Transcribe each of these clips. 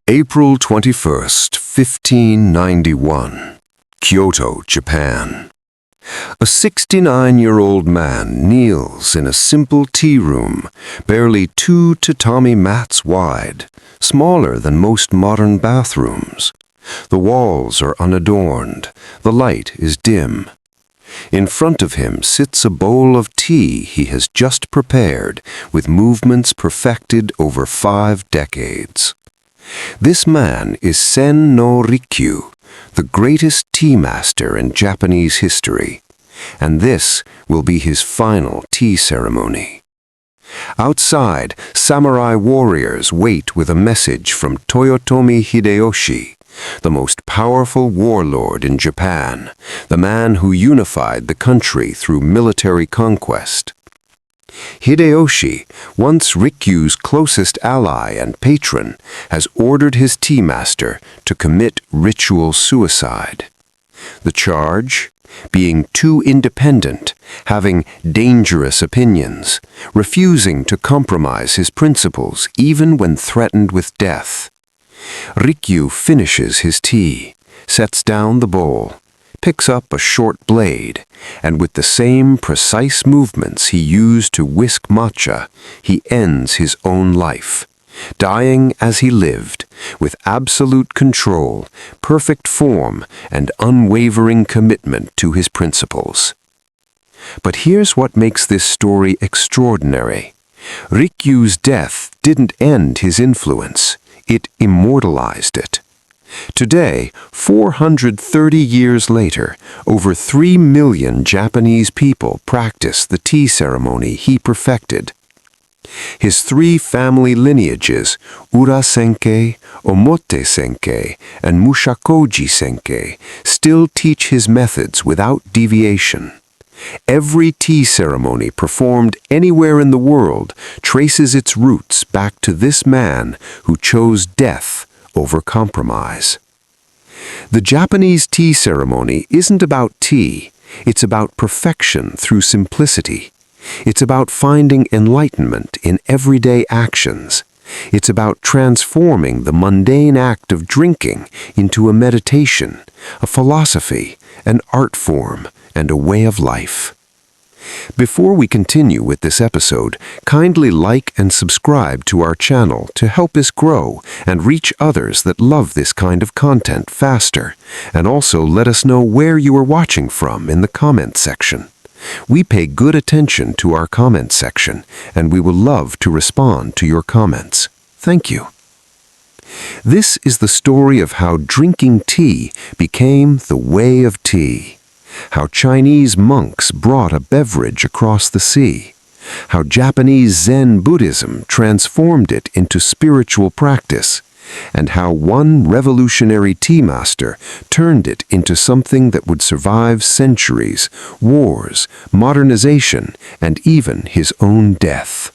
April 21st, 1591, Kyoto, Japan. A 69-year-old man kneels in a simple tea room, barely 2 tatami mats wide, smaller than most modern bathrooms. The walls are unadorned, the light is dim. In front of him sits a bowl of tea he has just prepared, with movements perfected over 5 decades. This man is Sen no Rikyū, the greatest tea master in Japanese history, and this will be his final tea ceremony. Outside, samurai warriors wait with a message from Toyotomi Hideyoshi, the most powerful warlord in Japan, the man who unified the country through military conquest. Hideyoshi, once Rikyū's closest ally and patron, has ordered his tea master to commit ritual suicide. The charge? Being too independent, having dangerous opinions, refusing to compromise his principles even when threatened with death. Rikyū finishes his tea, sets down the bowl, picks up a short blade, and with the same precise movements he used to whisk matcha, he ends his own life, dying as he lived, with absolute control, perfect form, and unwavering commitment to his principles. But here's what makes this story extraordinary. Rikyū's death didn't end his influence, it immortalized it. Today, 430 years later, over 3 million Japanese people practice the tea ceremony he perfected. His 3 family lineages, Urasenke, Omotesenke, and Mushakōjisenke, still teach his methods without deviation. Every tea ceremony performed anywhere in the world traces its roots back to this man who chose death over compromise. The Japanese tea ceremony isn't about tea, it's about perfection through simplicity. It's about finding enlightenment in everyday actions. It's about transforming the mundane act of drinking into a meditation, a philosophy, an art form, and a way of life. Before we continue with this episode, kindly like and subscribe to our channel to help us grow and reach others that love this kind of content faster, and also let us know where you are watching from in the comment section. We pay good attention to our comment section, and we will love to respond to your comments. Thank you. This is the story of how drinking tea became the way of tea. How Chinese monks brought a beverage across the sea, how Japanese Zen Buddhism transformed it into spiritual practice, and how one revolutionary tea master turned it into something that would survive centuries, wars, modernization, and even his own death.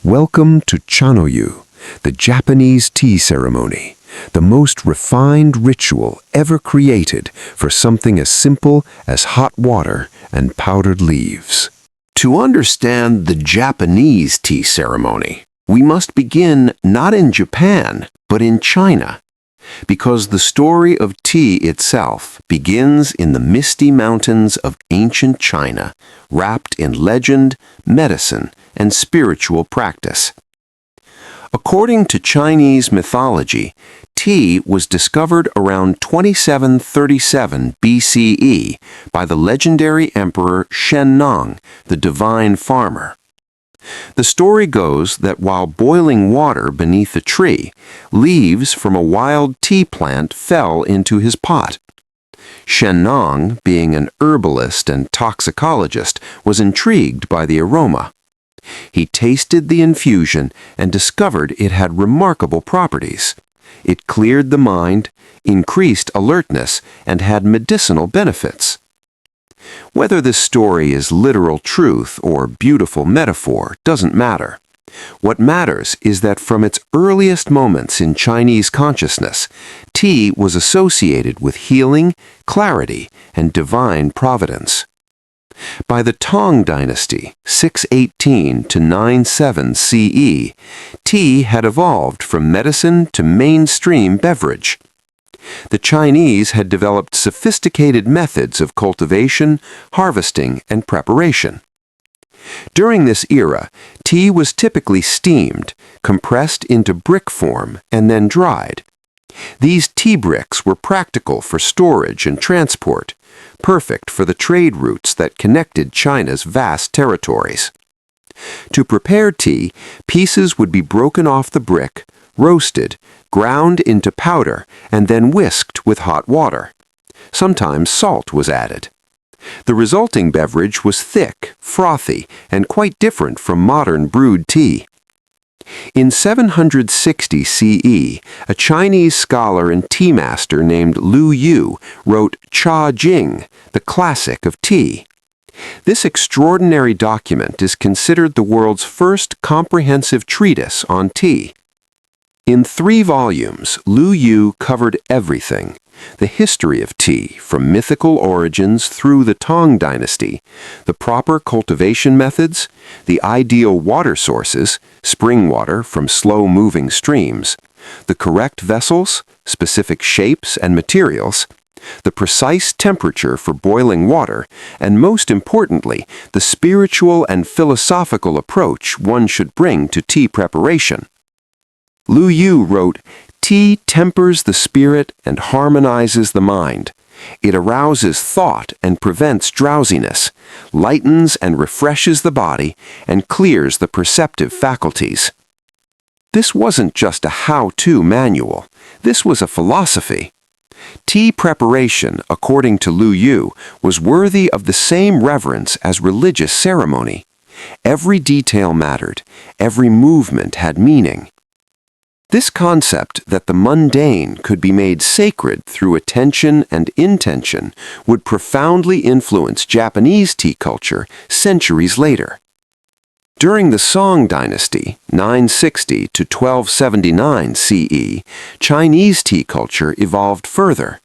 Welcome to Chanoyu, the Japanese tea ceremony, the most refined ritual ever created for something as simple as hot water and powdered leaves. To understand the Japanese tea ceremony, we must begin not in Japan, but in China, because the story of tea itself begins in the misty mountains of ancient China, wrapped in legend, medicine, and spiritual practice. According to Chinese mythology, tea was discovered around 2737 BCE by the legendary emperor Shennong, the divine farmer. The story goes that while boiling water beneath a tree, leaves from a wild tea plant fell into his pot. Shennong, being an herbalist and toxicologist, was intrigued by the aroma. He tasted the infusion and discovered it had remarkable properties. It cleared the mind, increased alertness, and had medicinal benefits. Whether this story is literal truth or beautiful metaphor doesn't matter. What matters is that from its earliest moments in Chinese consciousness, tea was associated with healing, clarity, and divine providence. By the Tang Dynasty, 618 to 97 CE, tea had evolved from medicine to mainstream beverage. The Chinese had developed sophisticated methods of cultivation, harvesting, and preparation. During this era, tea was typically steamed, compressed into brick form, and then dried. These tea bricks were practical for storage and transport, perfect for the trade routes that connected China's vast territories. To prepare tea, pieces would be broken off the brick, roasted, ground into powder, and then whisked with hot water. Sometimes salt was added. The resulting beverage was thick, frothy, and quite different from modern brewed tea. In 760 CE, a Chinese scholar and tea master named Rikyū wrote Cha Jing, the classic of tea. This extraordinary document is considered the world's first comprehensive treatise on tea. In 3 volumes, Rikyū covered everything: the history of tea from mythical origins through the Tang Dynasty, the proper cultivation methods, the ideal water sources, spring water from slow-moving streams, the correct vessels, specific shapes and materials, the precise temperature for boiling water, and most importantly, the spiritual and philosophical approach one should bring to tea preparation. Rikyū wrote, "Tea tempers the spirit and harmonizes the mind. It arouses thought and prevents drowsiness, lightens and refreshes the body, and clears the perceptive faculties." This wasn't just a how-to manual. This was a philosophy. Tea preparation, according to Rikyū, was worthy of the same reverence as religious ceremony. Every detail mattered. Every movement had meaning. This concept that the mundane could be made sacred through attention and intention would profoundly influence Japanese tea culture centuries later. During the Song Dynasty, 960 to 1279 CE, Chinese tea culture evolved further.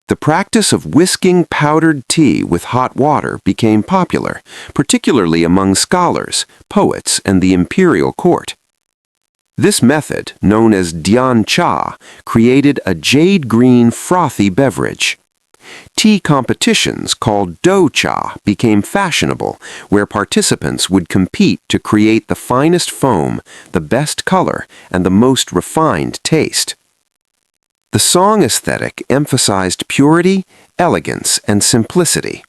The practice of whisking powdered tea with hot water became popular, particularly among scholars, poets, and the imperial court. This method, known as dian cha, created a jade-green frothy beverage. Tea competitions called do cha became fashionable, where participants would compete to create the finest foam, the best color, and the most refined taste. The Song aesthetic emphasized purity, elegance, and simplicity.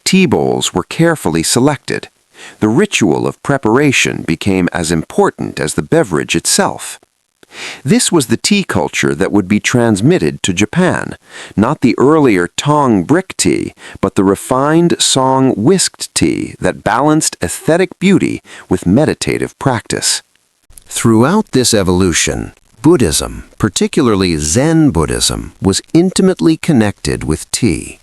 Tea bowls were carefully selected. The ritual of preparation became as important as the beverage itself. This was the tea culture that would be transmitted to Japan, not the earlier Tang brick tea, but the refined Song whisked tea that balanced aesthetic beauty with meditative practice. Throughout this evolution, Buddhism, particularly Zen Buddhism, was intimately connected with tea.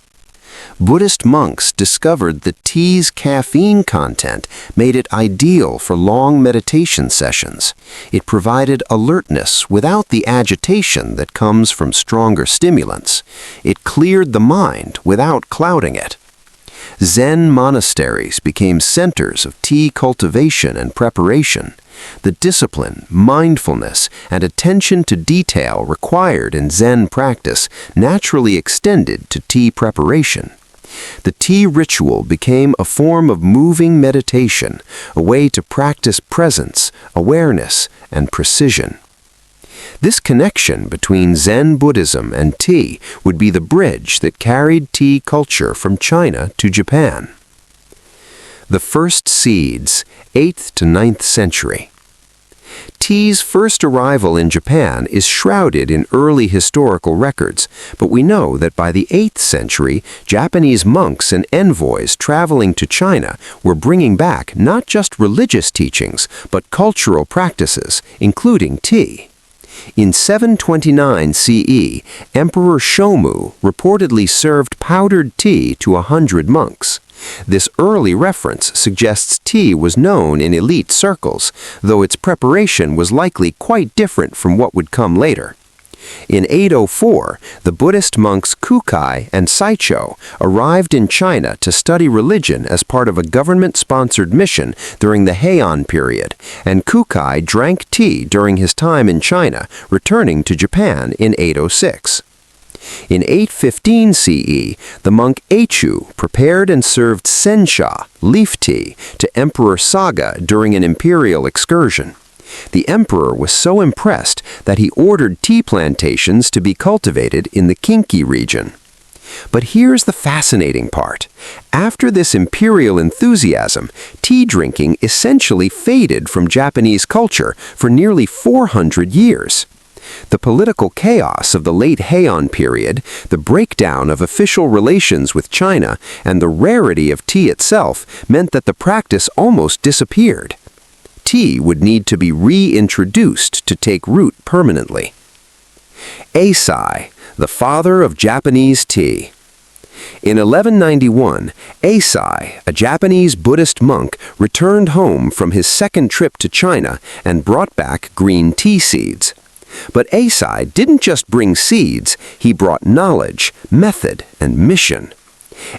Buddhist monks discovered that tea's caffeine content made it ideal for long meditation sessions. It provided alertness without the agitation that comes from stronger stimulants. It cleared the mind without clouding it. Zen monasteries became centers of tea cultivation and preparation. The discipline, mindfulness, and attention to detail required in Zen practice naturally extended to tea preparation. The tea ritual became a form of moving meditation, a way to practice presence, awareness, and precision. This connection between Zen Buddhism and tea would be the bridge that carried tea culture from China to Japan. The first seeds, 8th to 9th century. Tea's first arrival in Japan is shrouded in early historical records, but we know that by the 8th century, Japanese monks and envoys traveling to China were bringing back not just religious teachings, but cultural practices, including tea. In 729 CE, Emperor Shomu reportedly served powdered tea to 100 monks. This early reference suggests tea was known in elite circles, though its preparation was likely quite different from what would come later. In 804, the Buddhist monks Kukai and Saicho arrived in China to study religion as part of a government-sponsored mission during the Heian period, and Kukai drank tea during his time in China, returning to Japan in 806. In 815 CE, the monk Ichigo prepared and served sensha, leaf tea, to Emperor Saga during an imperial excursion. The emperor was so impressed that he ordered tea plantations to be cultivated in the Kinki region. But here's the fascinating part. After this imperial enthusiasm, tea drinking essentially faded from Japanese culture for nearly 400 years. The political chaos of the late Heian period, the breakdown of official relations with China, and the rarity of tea itself meant that the practice almost disappeared. Tea would need to be reintroduced to take root permanently. Eisai, the father of Japanese tea. In 1191, Eisai, a Japanese Buddhist monk, returned home from his second trip to China and brought back green tea seeds. But Eisai didn't just bring seeds, he brought knowledge, method, and mission.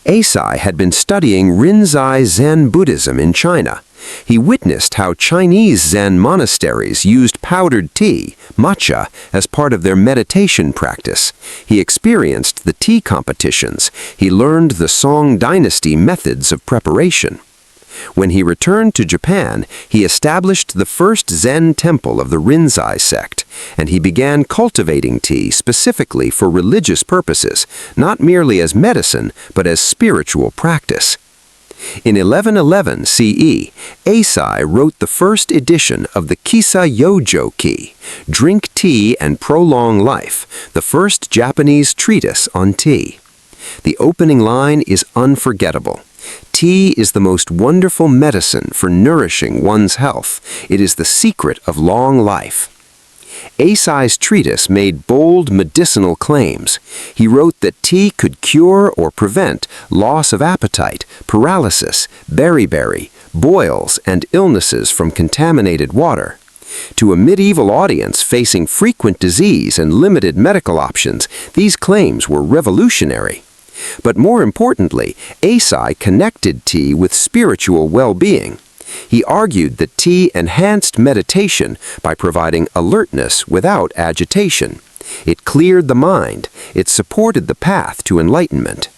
Eisai had been studying Rinzai Zen Buddhism in China. He witnessed how Chinese Zen monasteries used powdered tea, matcha, as part of their meditation practice. He experienced the tea competitions. He learned the Song Dynasty methods of preparation. When he returned to Japan, he established the first Zen temple of the Rinzai sect, and he began cultivating tea specifically for religious purposes, not merely as medicine, but as spiritual practice. In 1111 CE, Eisai wrote the first edition of the Kisa Yojo-ki, Drink Tea and Prolong Life, the first Japanese treatise on tea. The opening line is unforgettable. Tea is the most wonderful medicine for nourishing one's health. It is the secret of long life. Eisai's treatise made bold medicinal claims. He wrote that tea could cure or prevent loss of appetite, paralysis, beriberi, boils, and illnesses from contaminated water. To a medieval audience facing frequent disease and limited medical options, these claims were revolutionary. But more importantly, Eisai connected tea with spiritual well-being. He argued that tea enhanced meditation by providing alertness without agitation. It cleared the mind. It supported the path to enlightenment.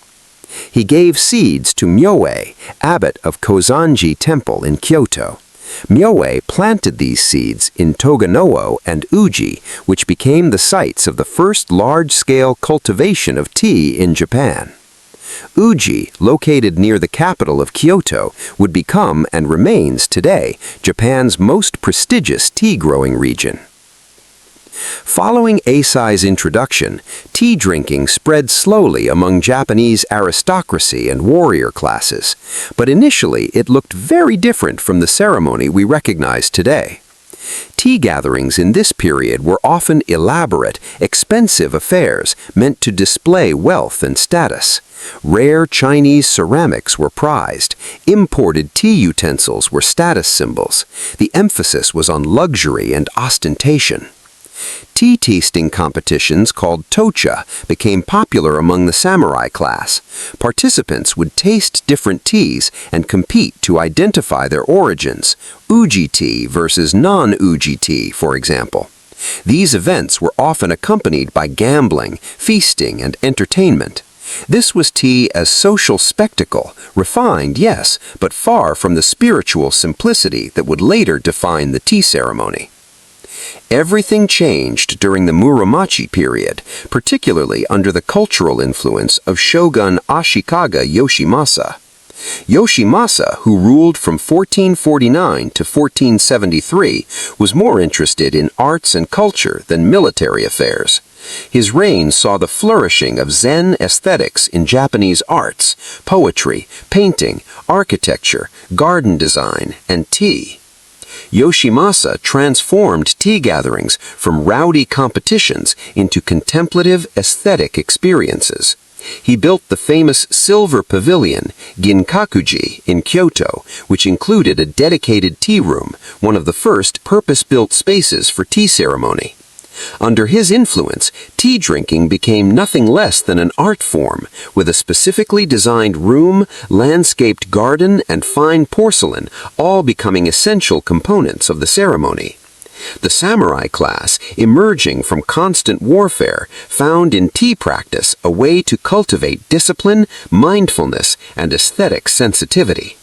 He gave seeds to Myoe, abbot of Kozanji Temple in Kyoto. Myoe planted these seeds in Toganoo and Uji, which became the sites of the first large-scale cultivation of tea in Japan. Uji, located near the capital of Kyoto, would become, and remains today, Japan's most prestigious tea-growing region. Following Eisai's introduction, tea drinking spread slowly among Japanese aristocracy and warrior classes, but initially it looked very different from the ceremony we recognize today. Tea gatherings in this period were often elaborate, expensive affairs meant to display wealth and status. Rare Chinese ceramics were prized. Imported tea utensils were status symbols. The emphasis was on luxury and ostentation. Tea tasting competitions called tocha became popular among the samurai class. Participants would taste different teas and compete to identify their origins, uji tea versus non-uji tea, for example. These events were often accompanied by gambling, feasting, and entertainment. This was tea as social spectacle, refined, yes, but far from the spiritual simplicity that would later define the tea ceremony. Everything changed during the Muromachi period, particularly under the cultural influence of Shogun Ashikaga Yoshimasa. Yoshimasa, who ruled from 1449 to 1473, was more interested in arts and culture than military affairs. His reign saw the flourishing of Zen aesthetics in Japanese arts, poetry, painting, architecture, garden design, and tea. Yoshimasa transformed tea gatherings from rowdy competitions into contemplative, aesthetic experiences. He built the famous Silver Pavilion, Ginkakuji, in Kyoto, which included a dedicated tea room, one of the first purpose-built spaces for tea ceremony. Under his influence, tea drinking became nothing less than an art form, with a specifically designed room, landscaped garden, and fine porcelain all becoming essential components of the ceremony. The samurai class, emerging from constant warfare, found in tea practice a way to cultivate discipline, mindfulness, and aesthetic sensitivity.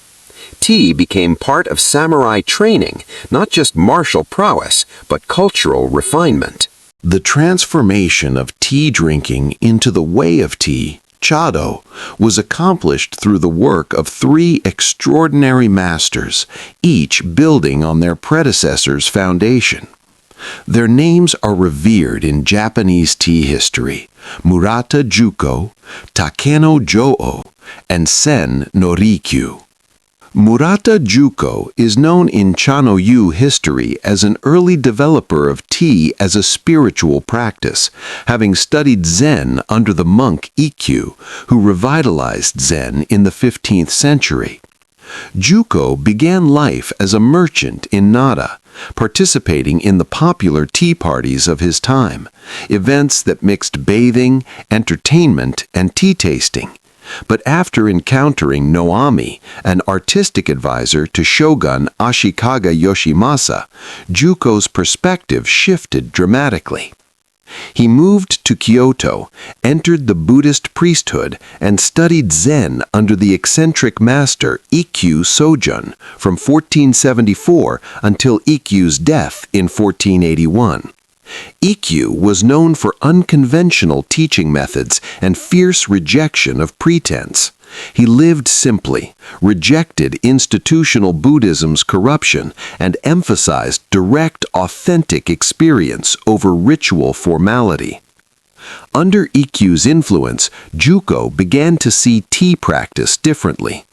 Tea became part of samurai training, not just martial prowess, but cultural refinement. The transformation of tea drinking into the way of tea, Chado, was accomplished through the work of three extraordinary masters, each building on their predecessor's foundation. Their names are revered in Japanese tea history: Murata Jukō, Takeno Jō, and Sen no Rikyū. Murata Jukō is known in Chano-yu history as an early developer of tea as a spiritual practice, having studied Zen under the monk Ichigo, who revitalized Zen in the 15th century. Jukō began life as a merchant in Nara, participating in the popular tea parties of his time, events that mixed bathing, entertainment, and tea tasting. But after encountering Noami, an artistic advisor to Shogun Ashikaga Yoshimasa, Jukō's perspective shifted dramatically. He moved to Kyoto, entered the Buddhist priesthood, and studied Zen under the eccentric master Ikkyu Sojun from 1474 until Ikkyu's death in 1481. Ikkyu was known for unconventional teaching methods and fierce rejection of pretense. He lived simply, rejected institutional Buddhism's corruption, and emphasized direct, authentic experience over ritual formality. Under Ikkyu's influence, Jukō began to see tea practice differently.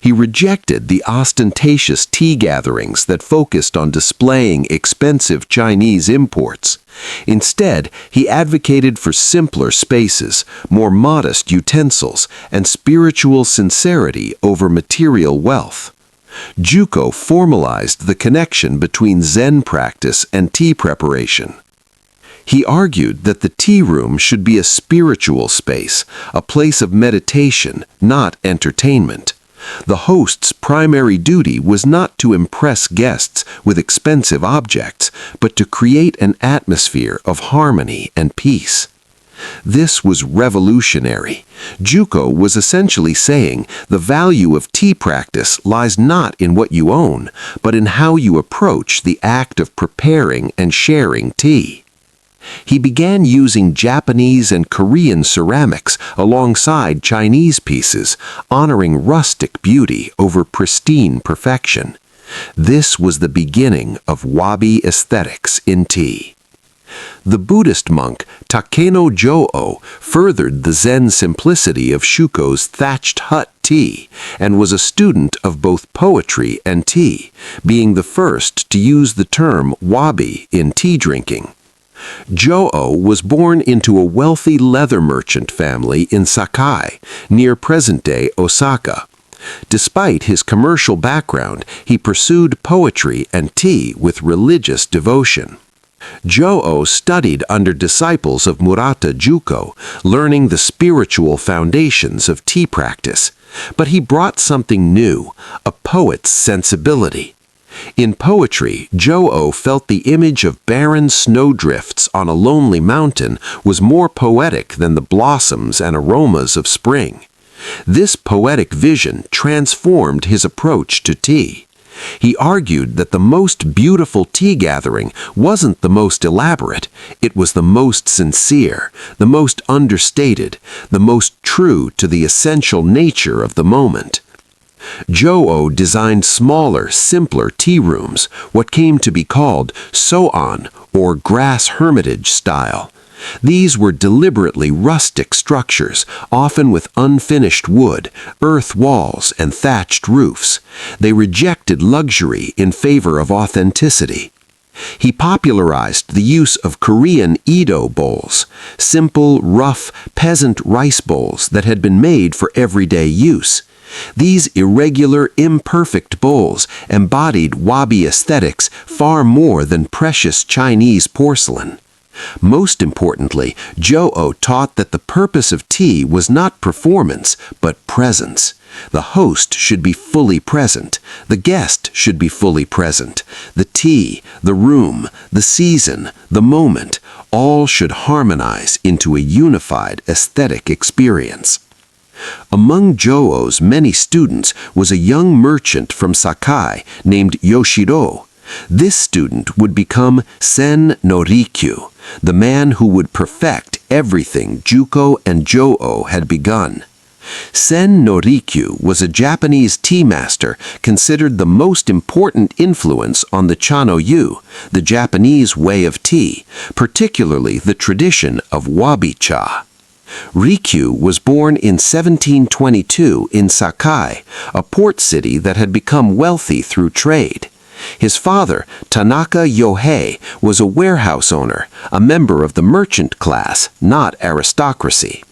He rejected the ostentatious tea gatherings that focused on displaying expensive Chinese imports. Instead, he advocated for simpler spaces, more modest utensils, and spiritual sincerity over material wealth. Jukō formalized the connection between Zen practice and tea preparation. He argued that the tea room should be a spiritual space, a place of meditation, not entertainment. The host's primary duty was not to impress guests with expensive objects, but to create an atmosphere of harmony and peace. This was revolutionary. Jukō was essentially saying the value of tea practice lies not in what you own, but in how you approach the act of preparing and sharing tea. He began using Japanese and Korean ceramics alongside Chinese pieces, honoring rustic beauty over pristine perfection. This was the beginning of Wabi aesthetics in tea. The Buddhist monk Takeno Jō furthered the Zen simplicity of Shuko's thatched hut tea and was a student of both poetry and tea, being the first to use the term wabi in tea drinking. Jō was born into a wealthy leather merchant family in Sakai, near present-day Osaka. Despite his commercial background, he pursued poetry and tea with religious devotion. Jō studied under disciples of Murata Jukō, learning the spiritual foundations of tea practice. But he brought something new, a poet's sensibility. In poetry, Jō felt the image of barren snowdrifts on a lonely mountain was more poetic than the blossoms and aromas of spring. This poetic vision transformed his approach to tea. He argued that the most beautiful tea gathering wasn't the most elaborate, it was the most sincere, the most understated, the most true to the essential nature of the moment. Jō designed smaller, simpler tea rooms, what came to be called soan, or grass hermitage style. These were deliberately rustic structures, often with unfinished wood, earth walls, and thatched roofs. They rejected luxury in favor of authenticity. He popularized the use of Korean Edo bowls, simple, rough, peasant rice bowls that had been made for everyday use. These irregular, imperfect bowls embodied wabi aesthetics far more than precious Chinese porcelain. Most importantly, Jō taught that the purpose of tea was not performance, but presence. The host should be fully present. The guest should be fully present. The tea, the room, the season, the moment, all should harmonize into a unified aesthetic experience. Among Jō's many students was a young merchant from Sakai named Yoshiro. This student would become Sen no Rikyū, the man who would perfect everything Jukō and Jō had begun. Sen no Rikyū was a Japanese tea master considered the most important influence on the Cha-no-yu, the Japanese way of tea, particularly the tradition of Wabi-Cha. Rikyū was born in 1722 in Sakai, a port city that had become wealthy through trade. His father, Tanaka Yohei, was a warehouse owner, a member of the merchant class, not aristocracy.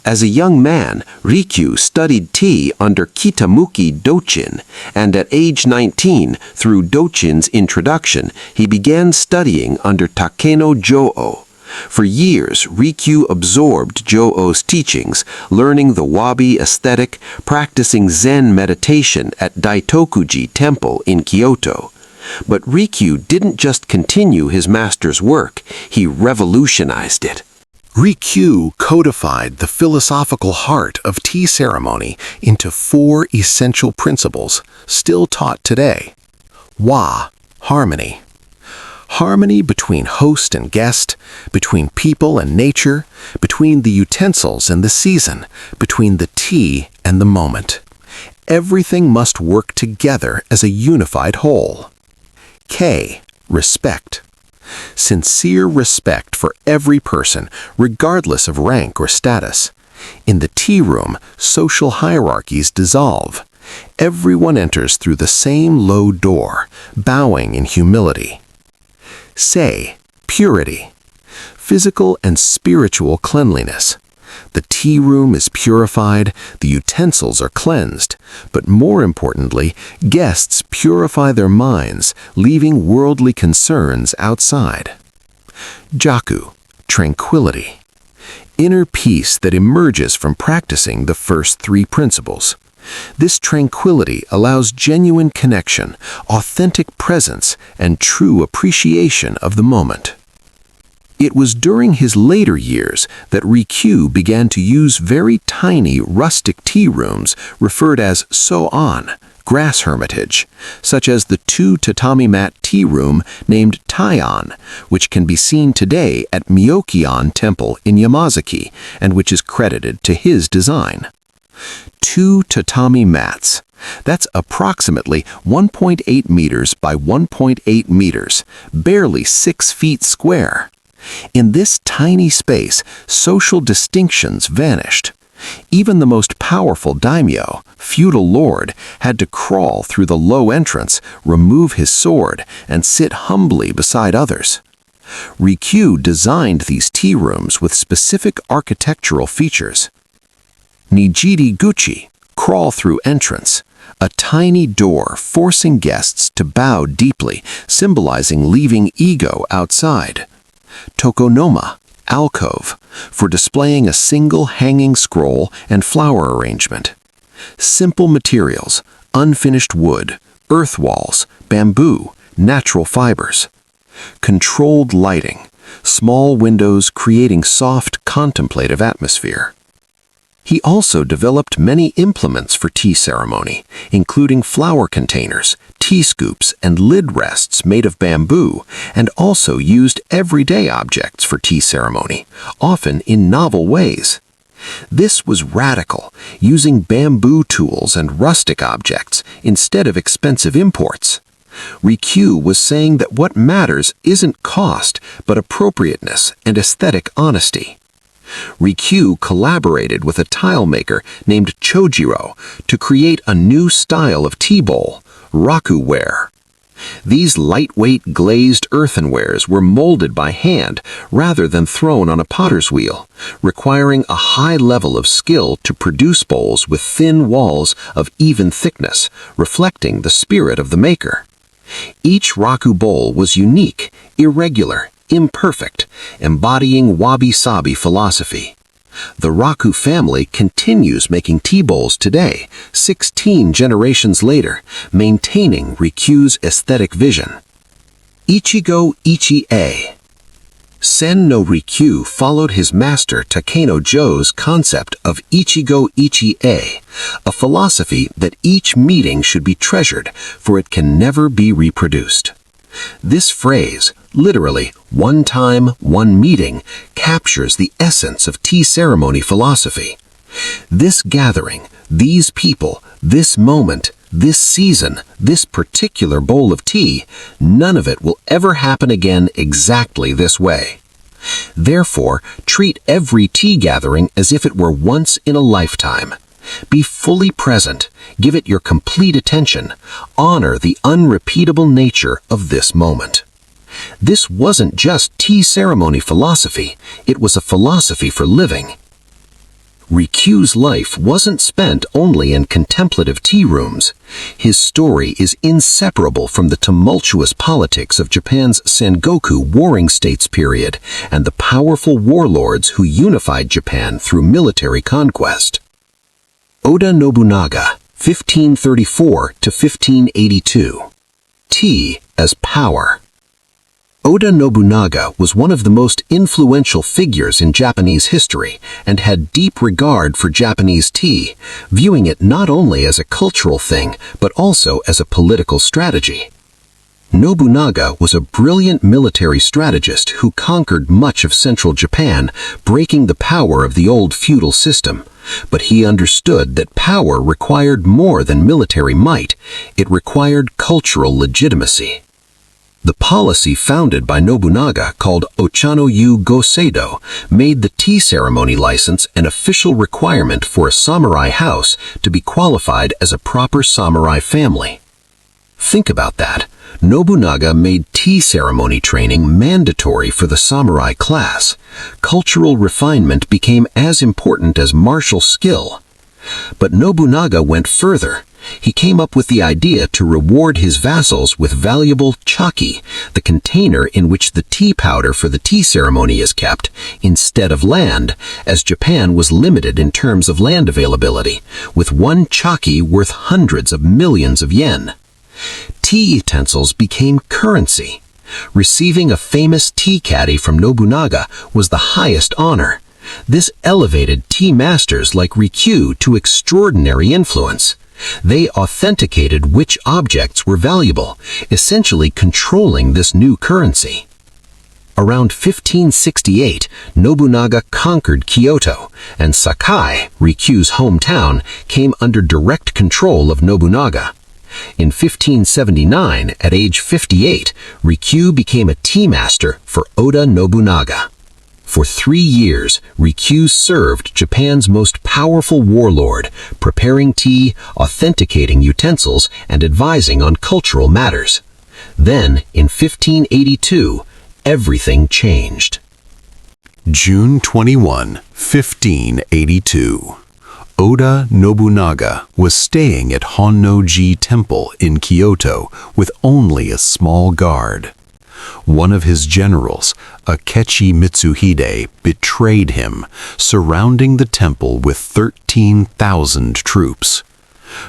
As a young man, Rikyū studied tea under Kitamuki Dochin, and at age 19, through Dochin's introduction, he began studying under Takeno Jō. For years, Rikyū absorbed Jō's teachings, learning the Wabi aesthetic, practicing Zen meditation at Daitokuji Temple in Kyoto. But Rikyū didn't just continue his master's work, he revolutionized it. Rikyū codified the philosophical heart of tea ceremony into 4 essential principles, still taught today. Wa, harmony. Harmony between host and guest, between people and nature, between the utensils and the season, between the tea and the moment. Everything must work together as a unified whole. K, respect. Sincere respect for every person, regardless of rank or status. In the tea room, social hierarchies dissolve. Everyone enters through the same low door, bowing in humility. Sei, purity. Physical and spiritual cleanliness. The tea room is purified, the utensils are cleansed, but more importantly, guests purify their minds, leaving worldly concerns outside. Jaku, tranquility. Inner peace that emerges from practicing the first 3 principles. This tranquility allows genuine connection, authentic presence, and true appreciation of the moment. It was during his later years that Rikyū began to use very tiny rustic tea rooms referred as so-an, grass hermitage, such as the 2 tatami mat tea room named Taian, which can be seen today at Myokion Temple in Yamazaki, and which is credited to his design. 2 tatami mats. That's approximately 1.8 meters by 1.8 meters, barely 6 feet square. In this tiny space, social distinctions vanished. Even the most powerful daimyo, feudal lord, had to crawl through the low entrance, remove his sword, and sit humbly beside others. Rikyū designed these tea rooms with specific architectural features. Nijiri guchi, crawl-through entrance, a tiny door forcing guests to bow deeply, symbolizing leaving ego outside. Tokonoma, alcove, for displaying a single hanging scroll and flower arrangement. Simple materials, unfinished wood, earth walls, bamboo, natural fibers. Controlled lighting, small windows creating soft, contemplative atmosphere. He also developed many implements for tea ceremony, including flower containers, tea scoops, and lid rests made of bamboo, and also used everyday objects for tea ceremony, often in novel ways. This was radical, using bamboo tools and rustic objects instead of expensive imports. Rikyū was saying that what matters isn't cost, but appropriateness and aesthetic honesty. Rikyū collaborated with a tile maker named Chojiro to create a new style of tea bowl, rakuware. These lightweight glazed earthenwares were molded by hand rather than thrown on a potter's wheel, requiring a high level of skill to produce bowls with thin walls of even thickness, reflecting the spirit of the maker. Each raku bowl was unique, irregular, imperfect, embodying Wabi-Sabi philosophy. The Raku family continues making tea bowls today, 16 generations later, maintaining Rikyū's aesthetic vision. Ichigo Ichie. Sen no Rikyū followed his master Takeno Jo's concept of Ichigo Ichie, a philosophy that each meeting should be treasured, for it can never be reproduced. This phrase, literally, one time, one meeting, captures the essence of tea ceremony philosophy. This gathering, these people, this moment, this season, this particular bowl of tea, none of it will ever happen again exactly this way. Therefore, treat every tea gathering as if it were once in a lifetime. Be fully present, give it your complete attention, honor the unrepeatable nature of this moment. This wasn't just tea ceremony philosophy, it was a philosophy for living. Rikyū's life wasn't spent only in contemplative tea rooms. His story is inseparable from the tumultuous politics of Japan's Sengoku Warring States period and the powerful warlords who unified Japan through military conquest. Oda Nobunaga, 1534 to 1582. Tea as power. Oda Nobunaga was one of the most influential figures in Japanese history and had deep regard for Japanese tea, viewing it not only as a cultural thing but also as a political strategy. Nobunaga was a brilliant military strategist who conquered much of central Japan, breaking the power of the old feudal system. But he understood that power required more than military might, it required cultural legitimacy. The policy founded by Nobunaga, called Ochano-yu Goseido, made the tea ceremony license an official requirement for a samurai house to be qualified as a proper samurai family. Think about that. Nobunaga made tea ceremony training mandatory for the samurai class. Cultural refinement became as important as martial skill. But Nobunaga went further. He came up with the idea to reward his vassals with valuable chaki, the container in which the tea powder for the tea ceremony is kept, instead of land, as Japan was limited in terms of land availability, with one chaki worth hundreds of millions of yen. Tea utensils became currency. Receiving a famous tea caddy from Nobunaga was the highest honor. This elevated tea masters like Rikyū to extraordinary influence. They authenticated which objects were valuable, essentially controlling this new currency. Around 1568, Nobunaga conquered Kyoto, and Sakai, Rikyū's hometown, came under direct control of Nobunaga. In 1579, at age 58, Rikyū became a tea master for Oda Nobunaga. For 3 years, Rikyū served Japan's most powerful warlord, preparing tea, authenticating utensils, and advising on cultural matters. Then, in 1582, everything changed. June 21, 1582. Oda Nobunaga was staying at Honnoji Temple in Kyoto with only a small guard. One of his generals, Akechi Mitsuhide, betrayed him, surrounding the temple with 13,000 troops.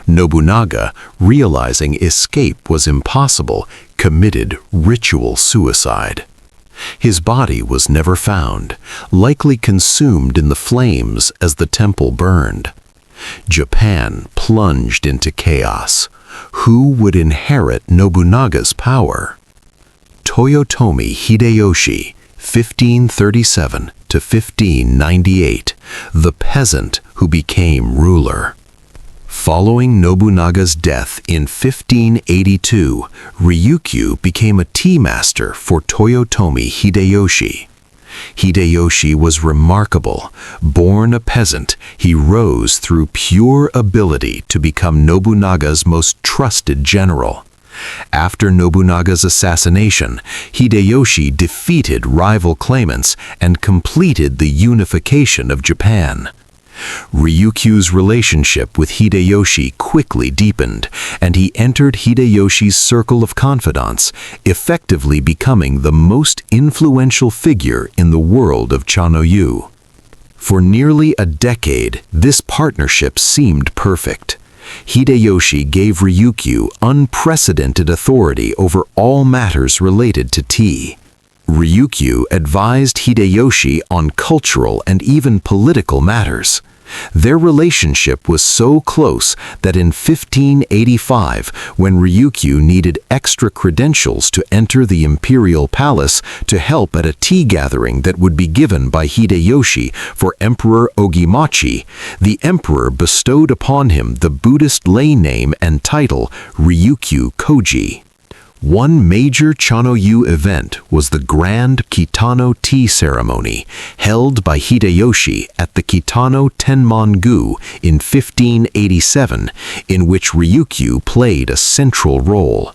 Nobunaga, realizing escape was impossible, committed ritual suicide. His body was never found, likely consumed in the flames as the temple burned. Japan plunged into chaos. Who would inherit Nobunaga's power? Toyotomi Hideyoshi, 1537 to 1598, the peasant who became ruler. Following Nobunaga's death in 1582, Rikyū became a tea master for Toyotomi Hideyoshi. Hideyoshi was remarkable. Born a peasant, he rose through pure ability to become Nobunaga's most trusted general. After Nobunaga's assassination, Hideyoshi defeated rival claimants and completed the unification of Japan. Ryukyū's relationship with Hideyoshi quickly deepened, and he entered Hideyoshi's circle of confidants, effectively becoming the most influential figure in the world of Chanoyu. For nearly a decade, this partnership seemed perfect. Hideyoshi gave Rikyū unprecedented authority over all matters related to tea. Rikyū advised Hideyoshi on cultural and even political matters. Their relationship was so close that in 1585, when Rikyū needed extra credentials to enter the imperial palace to help at a tea gathering that would be given by Hideyoshi for Emperor Ogimachi, the emperor bestowed upon him the Buddhist lay name and title Ryukyu Koji. One major Chanoyu event was the Grand Kitano Tea Ceremony, held by Hideyoshi at the Kitano Tenman-gu in 1587, in which Rikyū played a central role.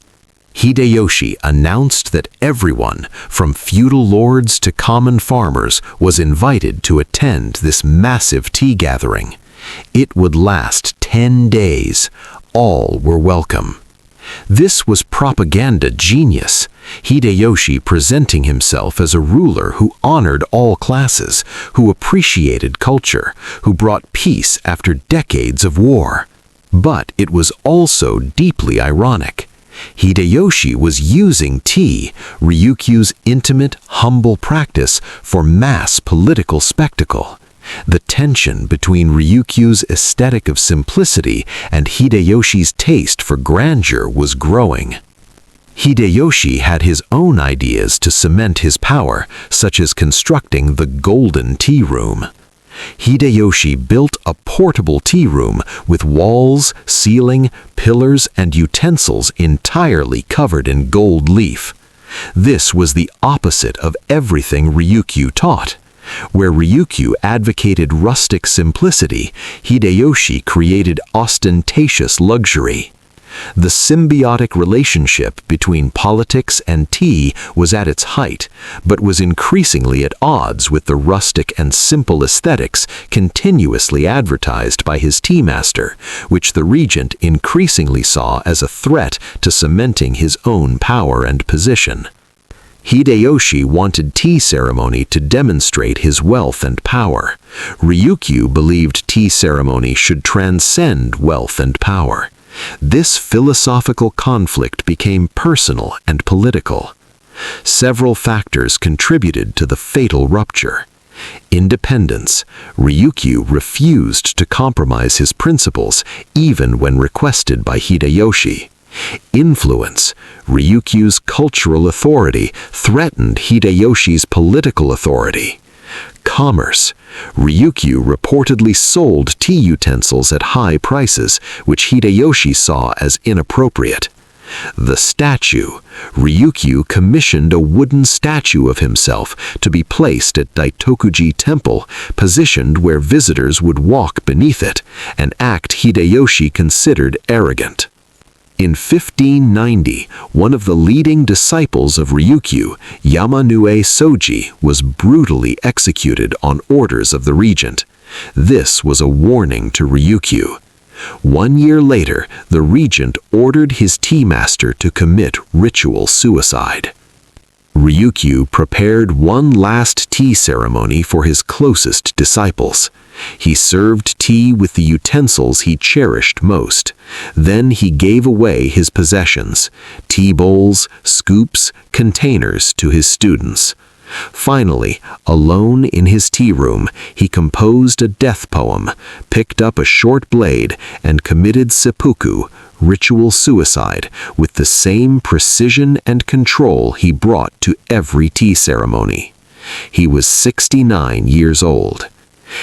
Hideyoshi announced that everyone, from feudal lords to common farmers, was invited to attend this massive tea gathering. It would last 10 days. All were welcome. This was propaganda genius, Hideyoshi presenting himself as a ruler who honored all classes, who appreciated culture, who brought peace after decades of war. But it was also deeply ironic. Hideyoshi was using tea, Ryukyū's intimate, humble practice, for mass political spectacle. The tension between Ryukyū's aesthetic of simplicity and Hideyoshi's taste for grandeur was growing. Hideyoshi had his own ideas to cement his power, such as constructing the Golden Tea Room. Hideyoshi built a portable tea room with walls, ceiling, pillars, and utensils entirely covered in gold leaf. This was the opposite of everything Rikyū taught. Where Rikyū advocated rustic simplicity, Hideyoshi created ostentatious luxury. The symbiotic relationship between politics and tea was at its height, but was increasingly at odds with the rustic and simple aesthetics continuously advertised by his tea master, which the regent increasingly saw as a threat to cementing his own power and position. Hideyoshi wanted tea ceremony to demonstrate his wealth and power. Rikyū believed tea ceremony should transcend wealth and power. This philosophical conflict became personal and political. Several factors contributed to the fatal rupture. Independence. Rikyū refused to compromise his principles, even when requested by Hideyoshi. Influence. Ryukyū's cultural authority threatened Hideyoshi's political authority. Commerce. Rikyū reportedly sold tea utensils at high prices, which Hideyoshi saw as inappropriate. The statue. Rikyū commissioned a wooden statue of himself to be placed at Daitokuji Temple, positioned where visitors would walk beneath it, an act Hideyoshi considered arrogant. In 1590, one of the leading disciples of Rikyū, Yamanue Soji, was brutally executed on orders of the regent. This was a warning to Rikyū. 1 year later, the regent ordered his tea master to commit ritual suicide. Rikyū prepared one last tea ceremony for his closest disciples. He served tea with the utensils he cherished most. Then he gave away his possessions, tea bowls, scoops, containers, to his students. Finally, alone in his tea room, he composed a death poem, picked up a short blade, and committed seppuku, ritual suicide, with the same precision and control he brought to every tea ceremony. He was 69 years old.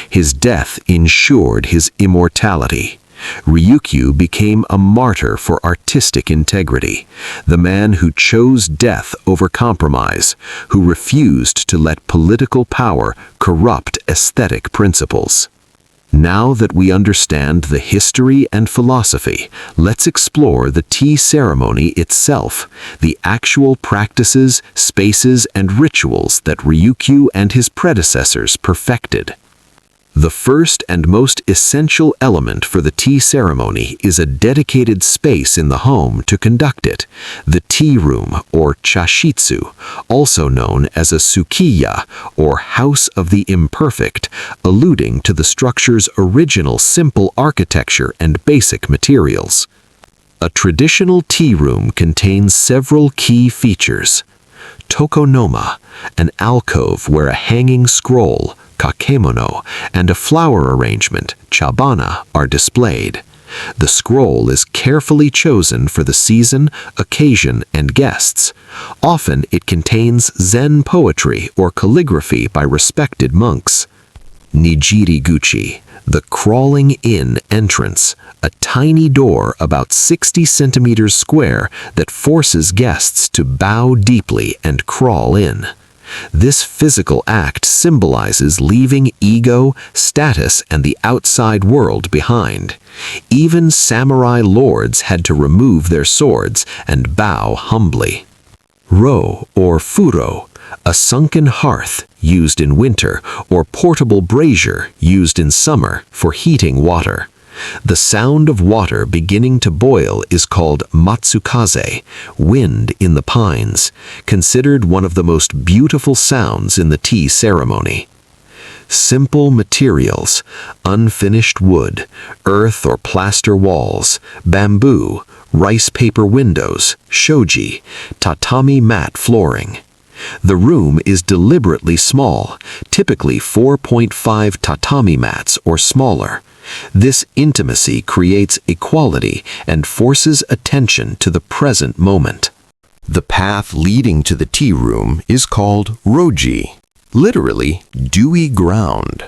His death ensured his immortality. Rikyū became a martyr for artistic integrity, the man who chose death over compromise, who refused to let political power corrupt aesthetic principles. Now that we understand the history and philosophy, let's explore the tea ceremony itself, the actual practices, spaces, and rituals that Rikyū and his predecessors perfected. The first and most essential element for the tea ceremony is a dedicated space in the home to conduct it, the tea room or chashitsu, also known as a sukiya or house of the imperfect, alluding to the structure's original simple architecture and basic materials. A traditional tea room contains several key features. Tokonoma, an alcove where a hanging scroll, kakemono, and a flower arrangement, chabana, are displayed. The scroll is carefully chosen for the season, occasion, and guests. Often it contains Zen poetry or calligraphy by respected monks. Nijiri-guchi, the crawling-in entrance, a tiny door about 60 centimeters square that forces guests to bow deeply and crawl in. This physical act symbolizes leaving ego, status, and the outside world behind. Even samurai lords had to remove their swords and bow humbly. Ro, or furo, a sunken hearth used in winter, or portable brazier used in summer for heating water. The sound of water beginning to boil is called matsukaze, wind in the pines, considered one of the most beautiful sounds in the tea ceremony. Simple materials, unfinished wood, earth or plaster walls, bamboo, rice paper windows, shoji, tatami mat flooring. The room is deliberately small, typically 4.5 tatami mats or smaller. This intimacy creates equality and forces attention to the present moment. The path leading to the tea room is called roji, literally dewy ground.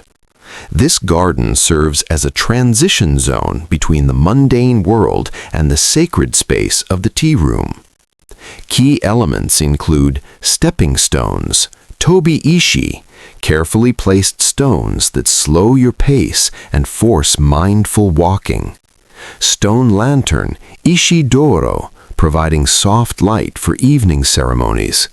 This garden serves as a transition zone between the mundane world and the sacred space of the tea room. Key elements include stepping stones, tobi-ishi, carefully placed stones that slow your pace and force mindful walking. Stone lantern, ishi-doro, providing soft light for evening ceremonies.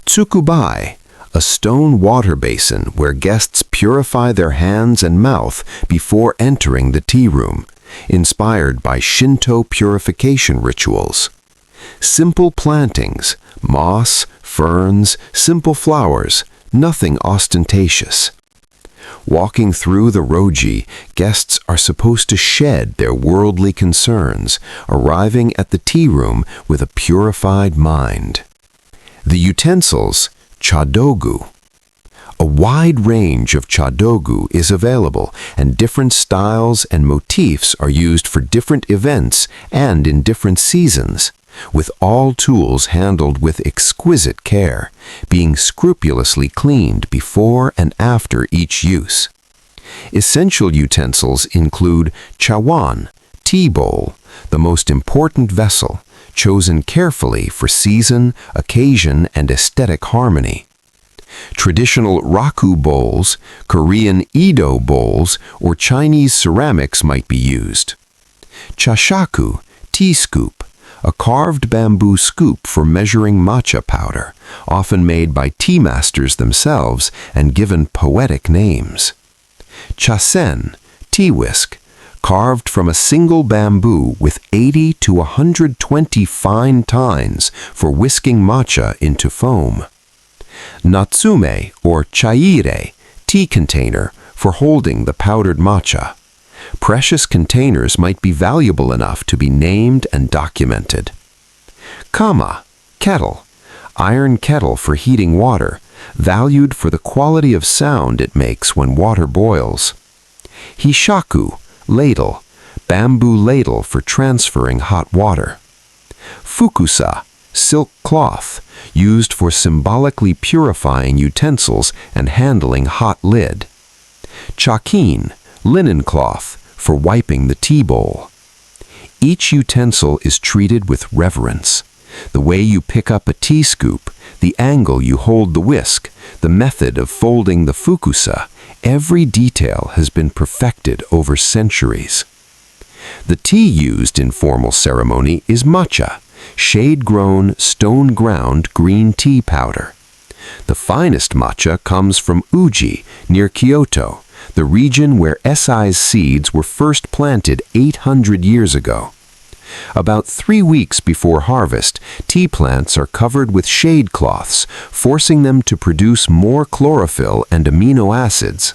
Tsukubai, a stone water basin where guests purify their hands and mouth before entering the tea room, inspired by Shinto purification rituals. Simple plantings, moss, ferns, simple flowers, nothing ostentatious. Walking through the roji, guests are supposed to shed their worldly concerns, arriving at the tea room with a purified mind. The utensils, chadogu. A wide range of chadogu is available, and different styles and motifs are used for different events and in different seasons, with all tools handled with exquisite care, being scrupulously cleaned before and after each use. Essential utensils include chawan, tea bowl, the most important vessel, chosen carefully for season, occasion, and aesthetic harmony. Traditional raku bowls, Korean Edo bowls, or Chinese ceramics might be used. Chashaku, tea scoop, a carved bamboo scoop for measuring matcha powder, often made by tea masters themselves and given poetic names. Chasen, tea whisk, carved from a single bamboo with 80 to 120 fine tines for whisking matcha into foam. Natsume, or chaire, tea container for holding the powdered matcha. Precious containers might be valuable enough to be named and documented. Kama, kettle, iron kettle for heating water, valued for the quality of sound it makes when water boils. Hishaku, ladle, bamboo ladle for transferring hot water. Fukusa, silk cloth, used for symbolically purifying utensils and handling hot lid. Chakin, linen cloth, for wiping the tea bowl. Each utensil is treated with reverence. The way you pick up a tea scoop, the angle you hold the whisk, the method of folding the fukusa, every detail has been perfected over centuries. The tea used in formal ceremony is matcha, shade-grown, stone-ground green tea powder. The finest matcha comes from Uji, near Kyoto, the region where Eisai's seeds were first planted 800 years ago. About 3 weeks before harvest, tea plants are covered with shade cloths, forcing them to produce more chlorophyll and amino acids.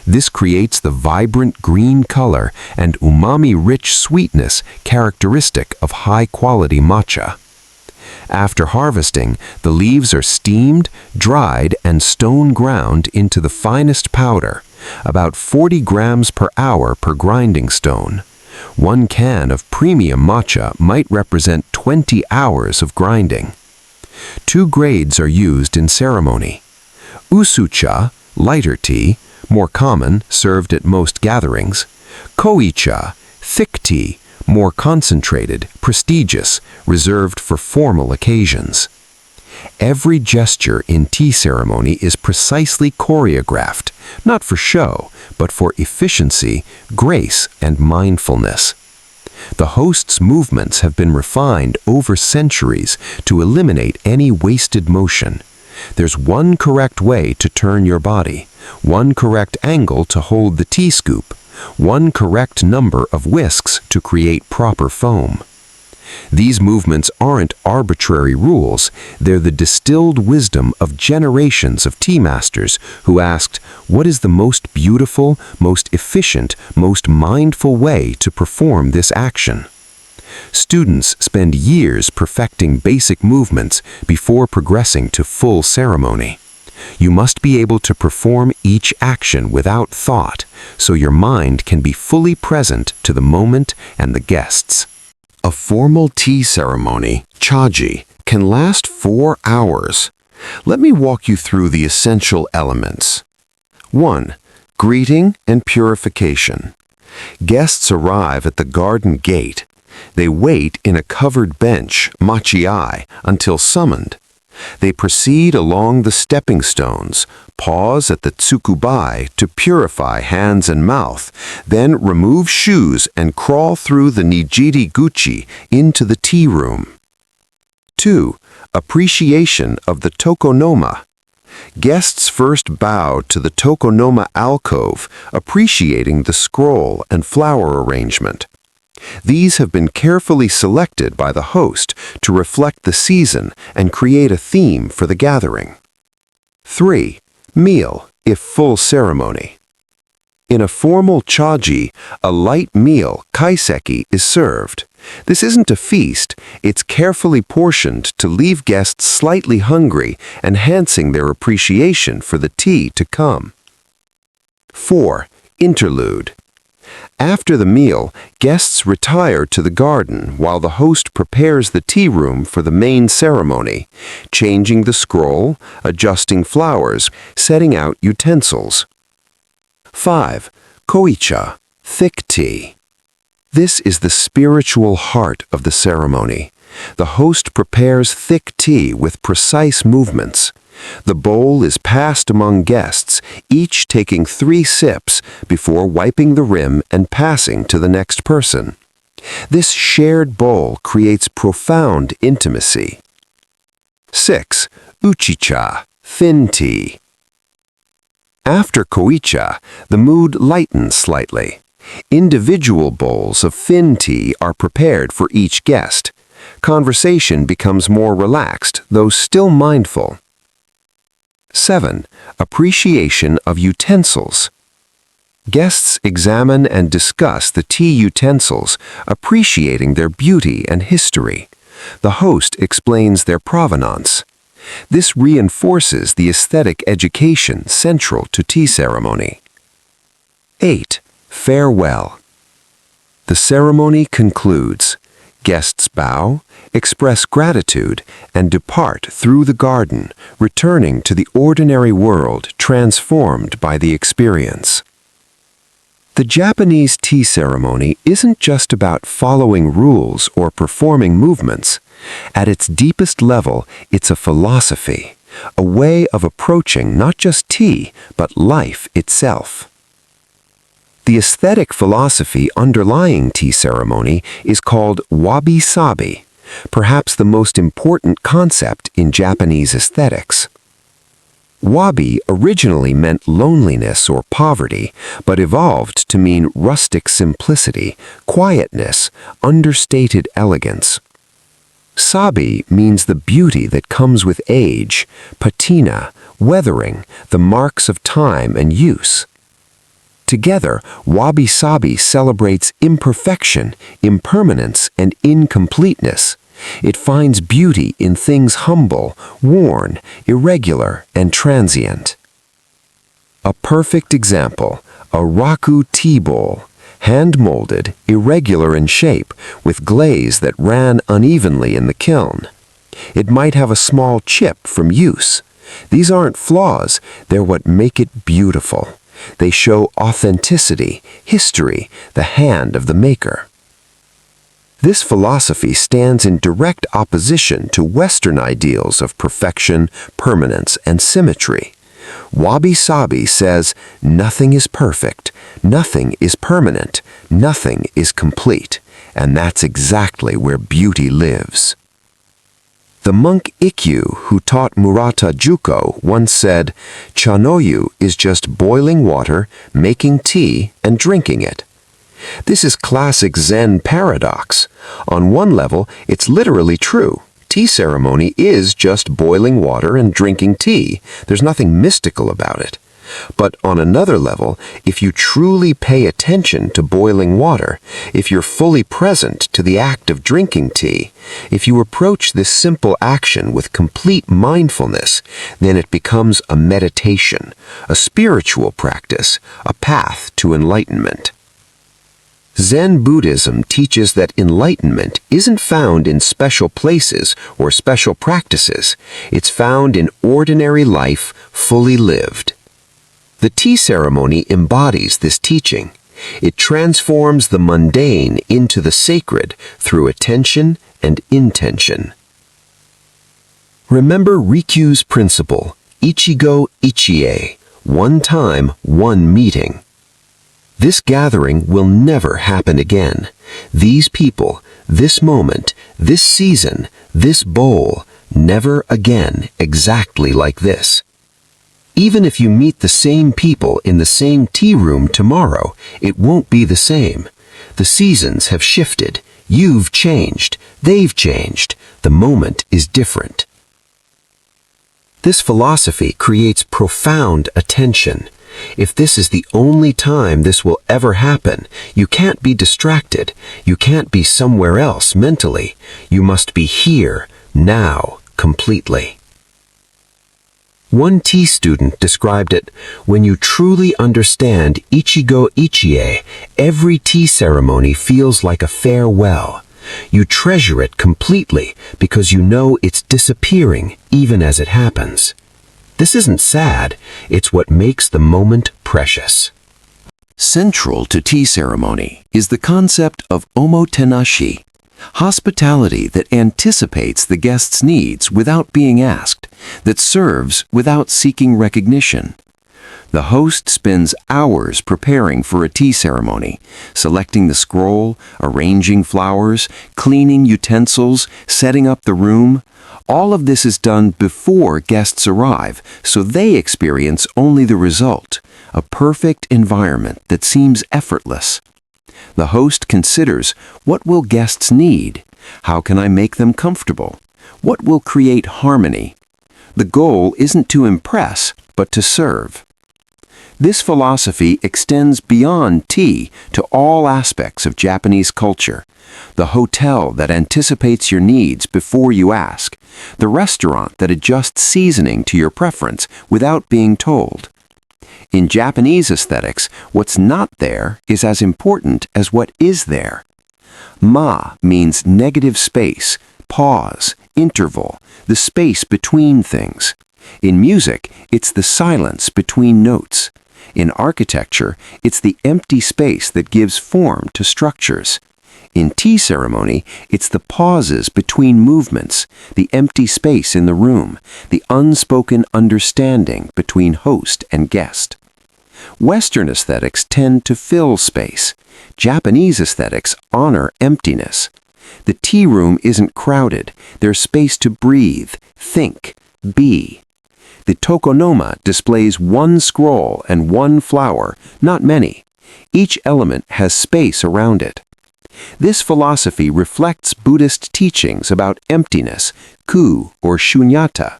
This creates the vibrant green color and umami-rich sweetness characteristic of high-quality matcha. After harvesting, the leaves are steamed, dried, and stone ground into the finest powder, about 40 grams per hour per grinding stone. 1 can of premium matcha might represent 20 hours of grinding. 2 grades are used in ceremony. Usucha, lighter tea, more common, served at most gatherings. Koicha, thick tea, more concentrated, prestigious, reserved for formal occasions. Every gesture in tea ceremony is precisely choreographed, not for show, but for efficiency, grace, and mindfulness. The host's movements have been refined over centuries to eliminate any wasted motion. There's one correct way to turn your body, one correct angle to hold the tea scoop, one correct number of whisks to create proper foam. These movements aren't arbitrary rules, they're the distilled wisdom of generations of tea masters who asked, what is the most beautiful, most efficient, most mindful way to perform this action? Students spend years perfecting basic movements before progressing to full ceremony. You must be able to perform each action without thought, so your mind can be fully present to the moment and the guests. A formal tea ceremony, chaji, can last 4 hours. Let me walk you through the essential elements. 1. Greeting and purification. Guests arrive at the garden gate. They wait in a covered bench, machiai, until summoned. They proceed along the stepping stones, pause at the tsukubai to purify hands and mouth, then remove shoes and crawl through the nijiri guchi into the tea room. 2. Appreciation of the tokonoma. Guests first bow to the tokonoma alcove, appreciating the scroll and flower arrangement. These have been carefully selected by the host to reflect the season and create a theme for the gathering. 3. Meal, if full ceremony. In a formal chaji, a light meal, kaiseki, is served. This isn't a feast, it's carefully portioned to leave guests slightly hungry, enhancing their appreciation for the tea to come. 4. Interlude. After the meal, guests retire to the garden while the host prepares the tea room for the main ceremony, changing the scroll, adjusting flowers, setting out utensils. 5. Koicha, thick tea. This is the spiritual heart of the ceremony. The host prepares thick tea with precise movements. The bowl is passed among guests, each taking 3 sips before wiping the rim and passing to the next person. This shared bowl creates profound intimacy. 6. Uchicha, thin tea. After koicha, the mood lightens slightly. Individual bowls of thin tea are prepared for each guest. Conversation becomes more relaxed, though still mindful. 7. Appreciation of utensils. Guests examine and discuss the tea utensils, appreciating their beauty and history. The host explains their provenance. This reinforces the aesthetic education central to tea ceremony. 8. Farewell. The ceremony concludes. Guests bow, express gratitude, and depart through the garden, returning to the ordinary world transformed by the experience. The Japanese tea ceremony isn't just about following rules or performing movements. At its deepest level, it's a philosophy, a way of approaching not just tea, but life itself. The aesthetic philosophy underlying tea ceremony is called Wabi-Sabi, perhaps the most important concept in Japanese aesthetics. Wabi originally meant loneliness or poverty, but evolved to mean rustic simplicity, quietness, understated elegance. Sabi means the beauty that comes with age, patina, weathering, the marks of time and use. Together, Wabi-Sabi celebrates imperfection, impermanence, and incompleteness. It finds beauty in things humble, worn, irregular, and transient. A perfect example, a raku tea bowl, hand-molded, irregular in shape, with glaze that ran unevenly in the kiln. It might have a small chip from use. These aren't flaws, they're what make it beautiful. They show authenticity, history, the hand of the maker. This philosophy stands in direct opposition to Western ideals of perfection, permanence, and symmetry. Wabi-Sabi says, nothing is perfect, nothing is permanent, nothing is complete, and that's exactly where beauty lives. The monk Rikyū, who taught Murata Jukō, once said, "Chanoyu is just boiling water, making tea, and drinking it." This is classic Zen paradox. On one level, it's literally true. Tea ceremony is just boiling water and drinking tea. There's nothing mystical about it. But on another level, if you truly pay attention to boiling water, if you're fully present to the act of drinking tea, if you approach this simple action with complete mindfulness, then it becomes a meditation, a spiritual practice, a path to enlightenment. Zen Buddhism teaches that enlightenment isn't found in special places or special practices. It's found in ordinary life, fully lived. The tea ceremony embodies this teaching. It transforms the mundane into the sacred through attention and intention. Remember Rikyū's principle, Ichigo Ichie, one time, one meeting. This gathering will never happen again. These people, this moment, this season, this bowl, never again exactly like this. Even if you meet the same people in the same tea room tomorrow, it won't be the same. The seasons have shifted. You've changed. They've changed. The moment is different. This philosophy creates profound attention. If this is the only time this will ever happen, you can't be distracted. You can't be somewhere else mentally. You must be here, now, completely. One tea student described it, when you truly understand Ichigo Ichie, every tea ceremony feels like a farewell. You treasure it completely because you know it's disappearing even as it happens. This isn't sad, it's what makes the moment precious. Central to tea ceremony is the concept of omotenashi, hospitality that anticipates the guest's needs without being asked, that serves without seeking recognition. The host spends hours preparing for a tea ceremony, selecting the scroll, arranging flowers, cleaning utensils, setting up the room. All of this is done before guests arrive, so they experience only the result, a perfect environment that seems effortless. The host considers, what will guests need? How can I make them comfortable? What will create harmony? The goal isn't to impress, but to serve. This philosophy extends beyond tea to all aspects of Japanese culture. The hotel that anticipates your needs before you ask. The restaurant that adjusts seasoning to your preference without being told. In Japanese aesthetics, what's not there is as important as what is there. Ma means negative space, pause, interval, the space between things. In music, it's the silence between notes. In architecture, it's the empty space that gives form to structures. In tea ceremony, it's the pauses between movements, the empty space in the room, the unspoken understanding between host and guest. Western aesthetics tend to fill space. Japanese aesthetics honor emptiness. The tea room isn't crowded. There's space to breathe, think, be. The tokonoma displays one scroll and one flower, not many. Each element has space around it. This philosophy reflects Buddhist teachings about emptiness, ku or shunyata,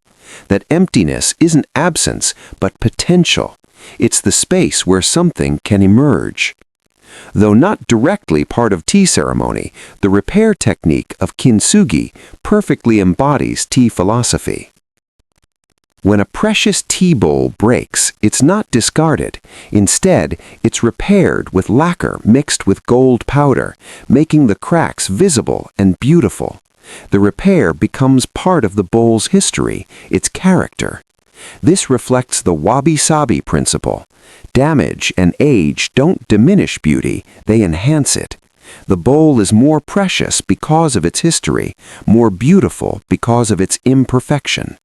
that emptiness isn't absence but potential. It's the space where something can emerge. Though not directly part of tea ceremony, the repair technique of kintsugi perfectly embodies tea philosophy. When a precious tea bowl breaks, it's not discarded. Instead, it's repaired with lacquer mixed with gold powder, making the cracks visible and beautiful. The repair becomes part of the bowl's history, its character. This reflects the Wabi-Sabi principle. Damage and age don't diminish beauty, they enhance it. The bowl is more precious because of its history, more beautiful because of its imperfection.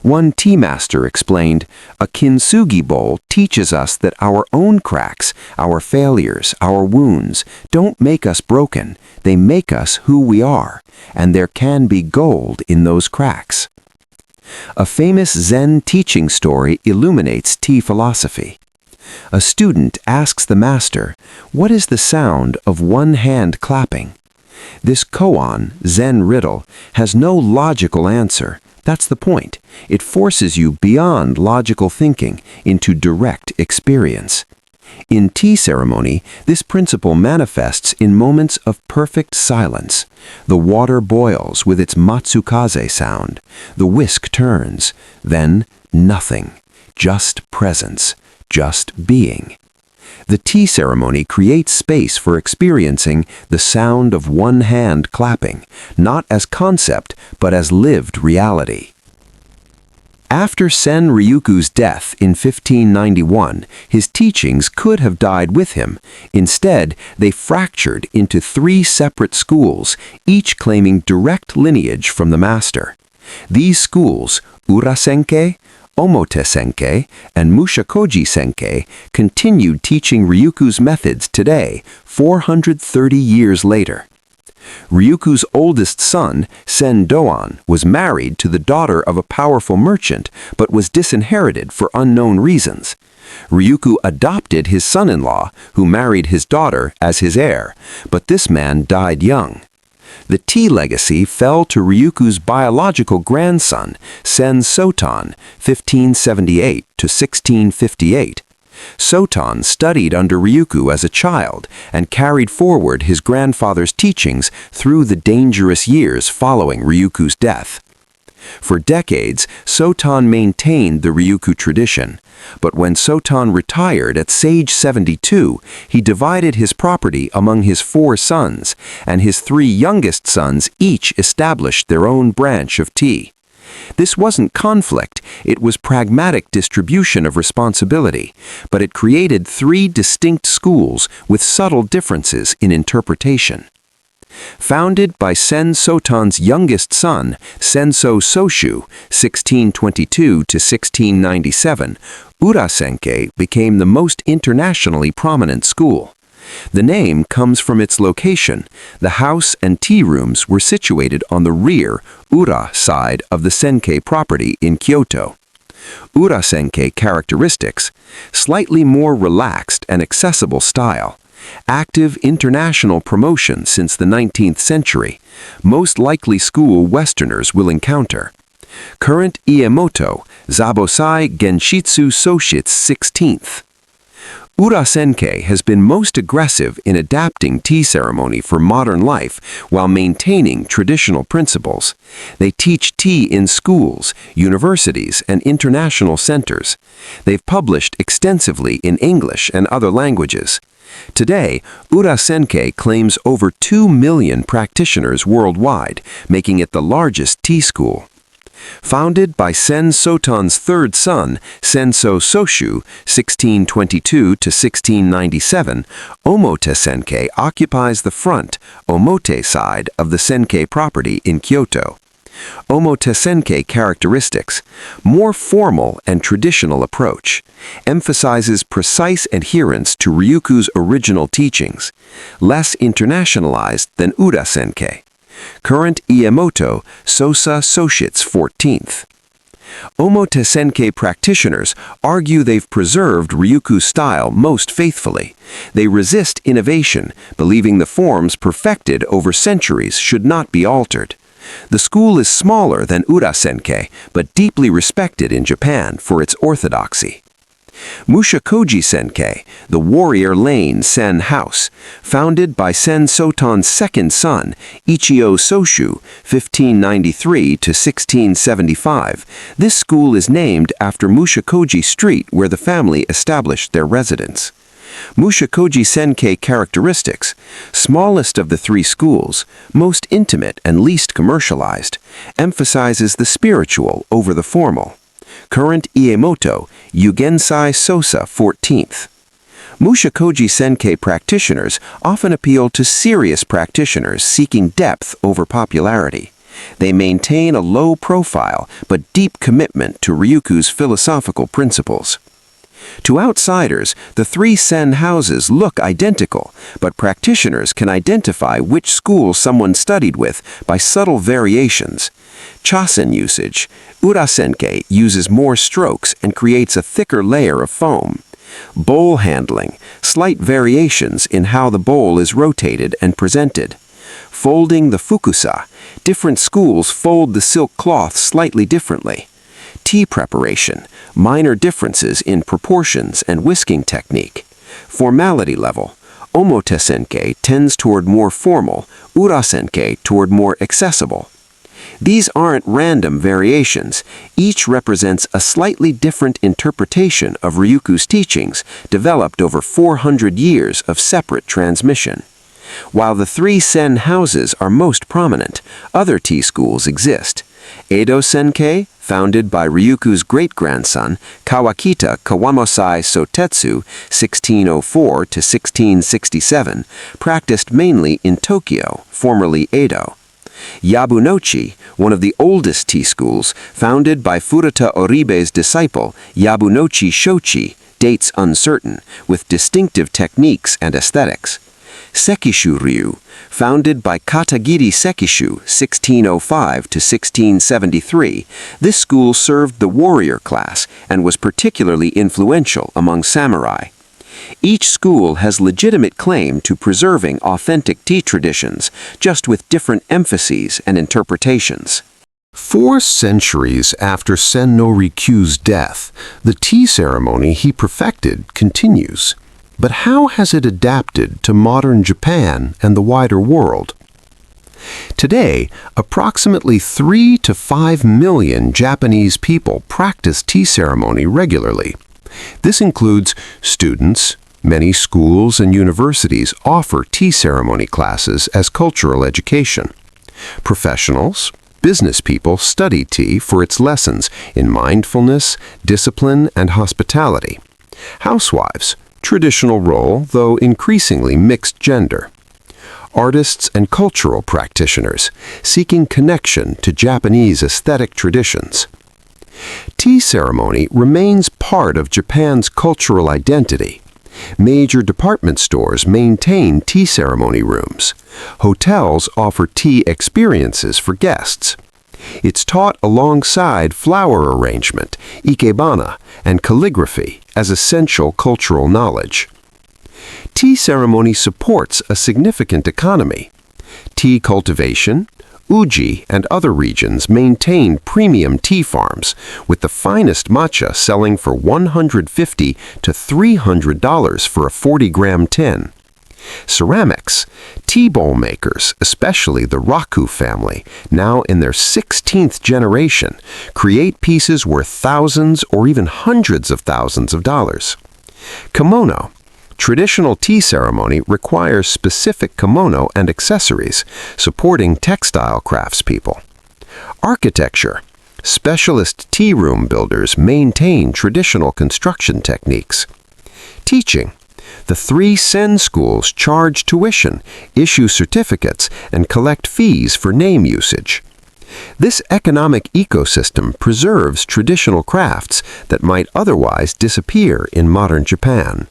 One tea master explained, "A kintsugi bowl teaches us that our own cracks, our failures, our wounds, don't make us broken, they make us who we are, and there can be gold in those cracks." A famous Zen teaching story illuminates tea philosophy. A student asks the master, "What is the sound of one hand clapping?" This koan, Zen riddle, has no logical answer. That's the point. It forces you beyond logical thinking into direct experience. In tea ceremony, this principle manifests in moments of perfect silence. The water boils with its matsukaze sound. The whisk turns. Then nothing. Just presence. Just being. The tea ceremony creates space for experiencing the sound of one hand clapping, not as concept, but as lived reality. After Sen Ryukyū's death in 1591, his teachings could have died with him. Instead, they fractured into 3 separate schools, each claiming direct lineage from the master. These schools, Urasenke, Omotesenke, and Mushakōjisenke, continued teaching Ryukyū's methods today, 430 years later. Ryukyū's oldest son, Sen Doan, was married to the daughter of a powerful merchant, but was disinherited for unknown reasons. Ryukyū adopted his son-in-law, who married his daughter, as his heir, but this man died young. The tea legacy fell to Ryukyū's biological grandson, Sen Sotan, 1578 to 1658. Sotan studied under Ryukyū as a child and carried forward his grandfather's teachings through the dangerous years following Ryukyū's death. For decades, Sotan maintained the Ryukyū tradition, but when Sotan retired at age 72, he divided his property among his 4 sons, and his 3 youngest sons each established their own branch of tea. This wasn't conflict, it was pragmatic distribution of responsibility, but it created 3 distinct schools with subtle differences in interpretation. Founded by Sen Sotan's youngest son, Senso Soshu, 1622 to 1697, Urasenke became the most internationally prominent school. The name comes from its location. The house and tea rooms were situated on the rear, Ura side of the Senke property in Kyoto. Urasenke characteristics: slightly more relaxed and accessible style. Active international promotion since the 19th century, most likely school Westerners will encounter. Current Iemoto, Zabosai Genshitsu Soshitsu 16th. Urasenke has been most aggressive in adapting tea ceremony for modern life while maintaining traditional principles. They teach tea in schools, universities, and international centers. They've published extensively in English and other languages. Today, Urasenke claims over 2 million practitioners worldwide, making it the largest tea school. Founded by Sen Sotan's 3rd son, Senso Soshu, 1622 to 1697, Omotesenke occupies the front, Omote side of the Senke property in Kyoto. Omotesenke characteristics: more formal and traditional approach, emphasizes precise adherence to Ryukyū's original teachings, less internationalized than Urasenke. Current Iemoto, Sosa Soshitsu 14th. Omotesenke practitioners argue they've preserved Ryūkyū's style most faithfully. They resist innovation, believing the forms perfected over centuries should not be altered. The school is smaller than Urasenke, but deeply respected in Japan for its orthodoxy. Mushakōjisenke, the warrior lane Sen house, founded by Sen Sotan's second son, Ichigo Soshu, 1593 to 1675. This school is named after Mushakōji Street, where the family established their residence. Mushakōjisenke characteristics: smallest of the three schools, most intimate and least commercialized, emphasizes the spiritual over the formal. Current Iemoto, Yugensai Sosa 14th. Mushakōjisenke practitioners often appeal to serious practitioners seeking depth over popularity. They maintain a low profile but deep commitment to Ryūkyū's philosophical principles. To outsiders, the three Sen houses look identical, but practitioners can identify which school someone studied with by subtle variations. Chasen usage: Urasenke uses more strokes and creates a thicker layer of foam. Bowl handling: slight variations in how the bowl is rotated and presented. Folding the fukusa: different schools fold the silk cloth slightly differently. Tea preparation: minor differences in proportions and whisking technique. Formality level: Omotesenke tends toward more formal, Urasenke toward more accessible. These aren't random variations. Each represents a slightly different interpretation of Ryūkyū's teachings, developed over 400 years of separate transmission. While the three Sen houses are most prominent, other tea schools exist. Edo Senke, founded by Ryūkyū's great-grandson, Kawakita Kawamosai Sotetsu, 1604 to 1667, practiced mainly in Tokyo, formerly Edo. Yabunochi, one of the oldest tea schools, founded by Furuta Oribe's disciple, Yabunochi Shochi, dates uncertain, with distinctive techniques and aesthetics. Sekishu Ryu, founded by Katagiri Sekishu, 1605 to 1673, this school served the warrior class and was particularly influential among samurai. Each school has legitimate claim to preserving authentic tea traditions, just with different emphases and interpretations. 4 centuries after Sen no Rikyū's death, the tea ceremony he perfected continues. But how has it adapted to modern Japan and the wider world? Today, approximately 3 to 5 million Japanese people practice tea ceremony regularly. This includes students. Many schools and universities offer tea ceremony classes as cultural education. Professionals, business people study tea for its lessons in mindfulness, discipline, and hospitality. Housewives, traditional role, though increasingly mixed gender. Artists and cultural practitioners, seeking connection to Japanese aesthetic traditions. Tea ceremony remains part of Japan's cultural identity. Major department stores maintain tea ceremony rooms. Hotels offer tea experiences for guests. It's taught alongside flower arrangement, ikebana, and calligraphy as essential cultural knowledge. Tea ceremony supports a significant economy. Tea cultivation, Uji and other regions maintain premium tea farms, with the finest matcha selling for $150 to $300 for a 40-gram tin. Ceramics, tea bowl makers, especially the Raku family, now in their 16th generation, create pieces worth thousands or even hundreds of thousands of dollars. Kimono. Traditional tea ceremony requires specific kimono and accessories, supporting textile craftspeople. Architecture. Specialist tea room builders maintain traditional construction techniques. Teaching. The 3 Sen schools charge tuition, issue certificates, and collect fees for name usage. This economic ecosystem preserves traditional crafts that might otherwise disappear in modern Japan.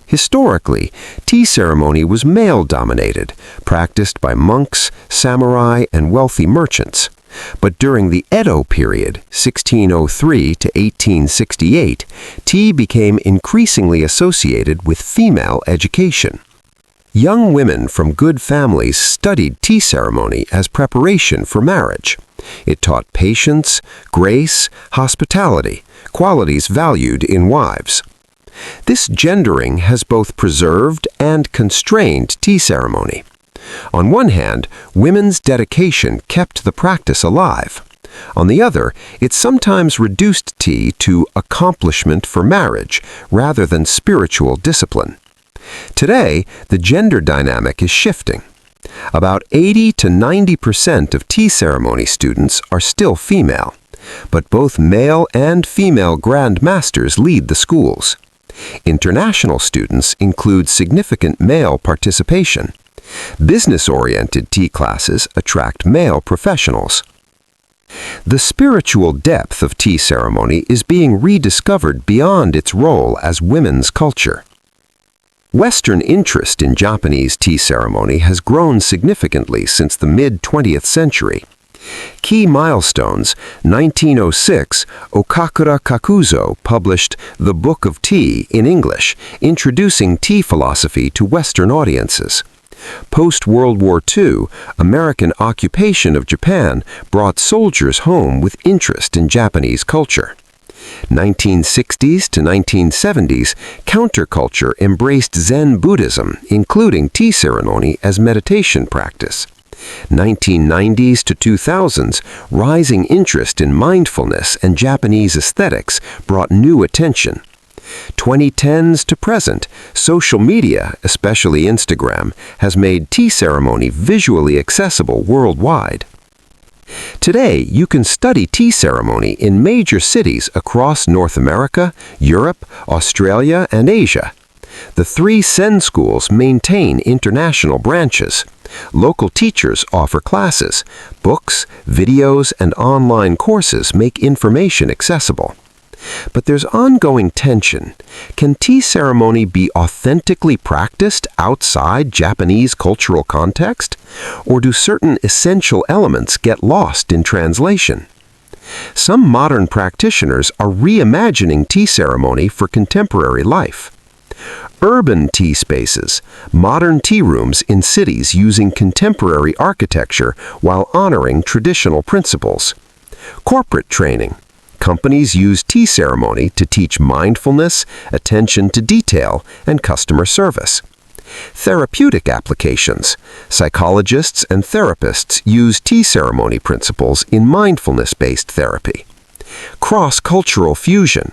Historically, tea ceremony was male-dominated, practiced by monks, samurai, and wealthy merchants. But during the Edo period, 1603 to 1868, tea became increasingly associated with female education. Young women from good families studied tea ceremony as preparation for marriage. It taught patience, grace, hospitality, qualities valued in wives. This gendering has both preserved and constrained tea ceremony. On one hand, women's dedication kept the practice alive. On the other, it sometimes reduced tea to accomplishment for marriage rather than spiritual discipline. Today, the gender dynamic is shifting. About 80 to 90% of tea ceremony students are still female, but both male and female Grand Masters lead the schools. International students include significant male participation. Business-oriented tea classes attract male professionals. The spiritual depth of tea ceremony is being rediscovered beyond its role as women's culture. Western interest in Japanese tea ceremony has grown significantly since the mid-20th century. Key milestones: 1906, Okakura Kakuzo published The Book of Tea in English, introducing tea philosophy to Western audiences. Post-World War II, American occupation of Japan brought soldiers home with interest in Japanese culture. 1960s to 1970s, counterculture embraced Zen Buddhism, including tea ceremony as meditation practice. 1990s to 2000s, rising interest in mindfulness and Japanese aesthetics brought new attention. 2010s to present, social media, especially Instagram, has made tea ceremony visually accessible worldwide. Today, you can study tea ceremony in major cities across North America, Europe, Australia, and Asia. The 3 Zen schools maintain international branches. Local teachers offer classes. Books, videos, and online courses make information accessible. But there's ongoing tension. Can tea ceremony be authentically practiced outside Japanese cultural context? Or do certain essential elements get lost in translation? Some modern practitioners are reimagining tea ceremony for contemporary life. Urban tea spaces, modern tea rooms in cities using contemporary architecture while honoring traditional principles. Corporate training. Companies use tea ceremony to teach mindfulness, attention to detail, and customer service. Therapeutic applications. Psychologists and therapists use tea ceremony principles in mindfulness-based therapy. Cross-cultural fusion.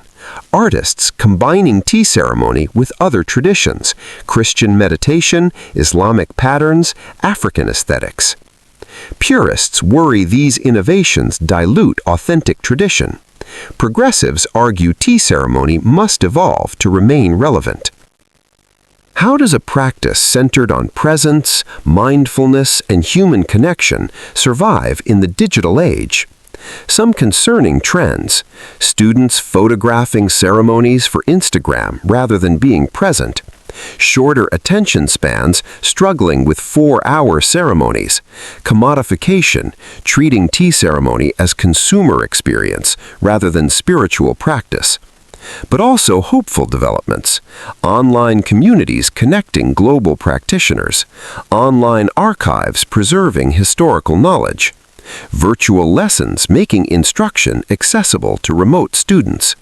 Artists combining tea ceremony with other traditions, Christian meditation, Islamic patterns, African aesthetics. Purists worry these innovations dilute authentic tradition. Progressives argue tea ceremony must evolve to remain relevant. How does a practice centered on presence, mindfulness, and human connection survive in the digital age? Some concerning trends: students photographing ceremonies for Instagram rather than being present, shorter attention spans struggling with 4-hour ceremonies, commodification, treating tea ceremony as consumer experience rather than spiritual practice. But also hopeful developments: online communities connecting global practitioners, online archives preserving historical knowledge, virtual lessons making instruction accessible to remote students.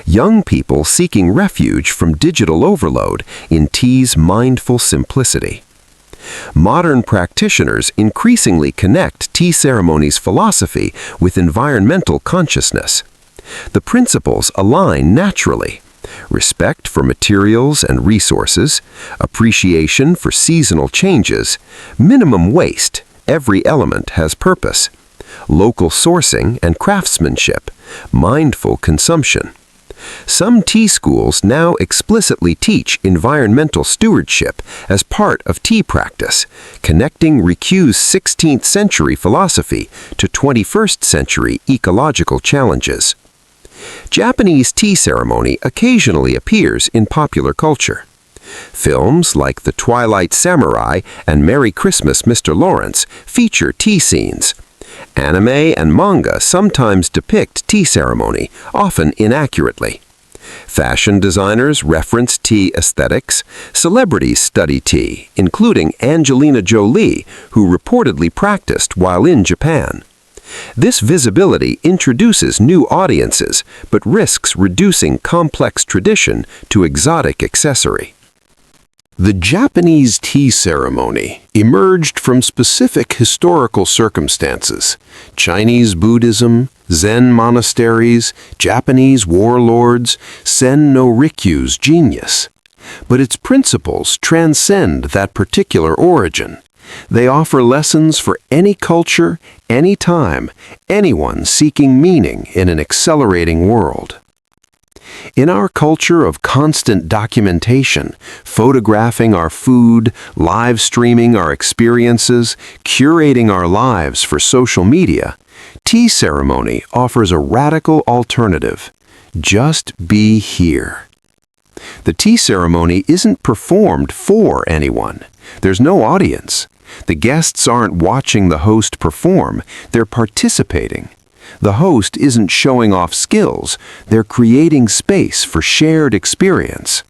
Young people seeking refuge from digital overload in tea's mindful simplicity. Modern practitioners increasingly connect tea ceremony's philosophy with environmental consciousness. The principles align naturally: respect for materials and resources, appreciation for seasonal changes, minimum waste, every element has purpose, local sourcing and craftsmanship, mindful consumption. Some tea schools now explicitly teach environmental stewardship as part of tea practice, connecting Rikyū's 16th century philosophy to 21st century ecological challenges. Japanese tea ceremony occasionally appears in popular culture. Films like The Twilight Samurai and Merry Christmas, Mr. Lawrence feature tea scenes. Anime and manga sometimes depict tea ceremony, often inaccurately. Fashion designers reference tea aesthetics. Celebrities study tea, including Angelina Jolie, who reportedly practiced while in Japan. This visibility introduces new audiences, but risks reducing complex tradition to exotic accessory. The Japanese tea ceremony emerged from specific historical circumstances: Chinese Buddhism, Zen monasteries, Japanese warlords, Sen no Rikyū's genius. But its principles transcend that particular origin. They offer lessons for any culture, any time, anyone seeking meaning in an accelerating world. In our culture of constant documentation, photographing our food, live streaming our experiences, curating our lives for social media, tea ceremony offers a radical alternative. Just be here. The tea ceremony isn't performed for anyone. There's no audience. The guests aren't watching the host perform, they're participating. The host isn't showing off skills, they're creating space for shared experience.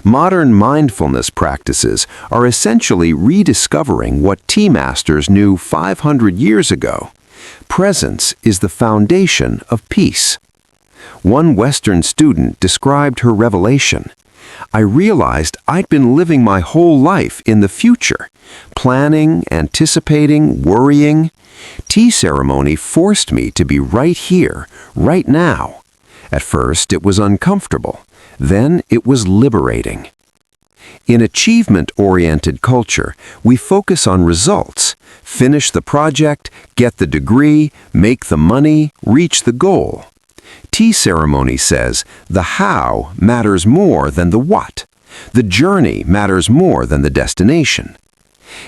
Modern mindfulness practices are essentially rediscovering what tea masters knew 500 years ago. Presence is the foundation of peace. One Western student described her revelation. I realized I'd been living my whole life in the future, planning, anticipating, worrying. Tea ceremony forced me to be right here, right now. At first, it was uncomfortable. Then it was liberating. In achievement-oriented culture, we focus on results. Finish the project, get the degree, make the money, reach the goal. Tea ceremony says the how matters more than the what. The journey matters more than the destination.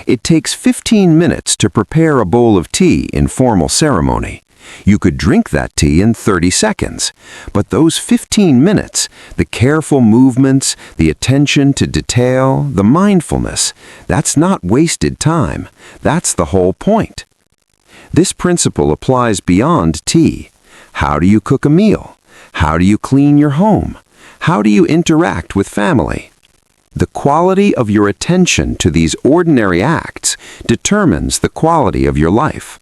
It takes 15 minutes to prepare a bowl of tea in formal ceremony. You could drink that tea in 30 seconds, but those 15 minutes, the careful movements, the attention to detail, the mindfulness, that's not wasted time. That's the whole point. This principle applies beyond tea. How do you cook a meal? How do you clean your home? How do you interact with family? The quality of your attention to these ordinary acts determines the quality of your life.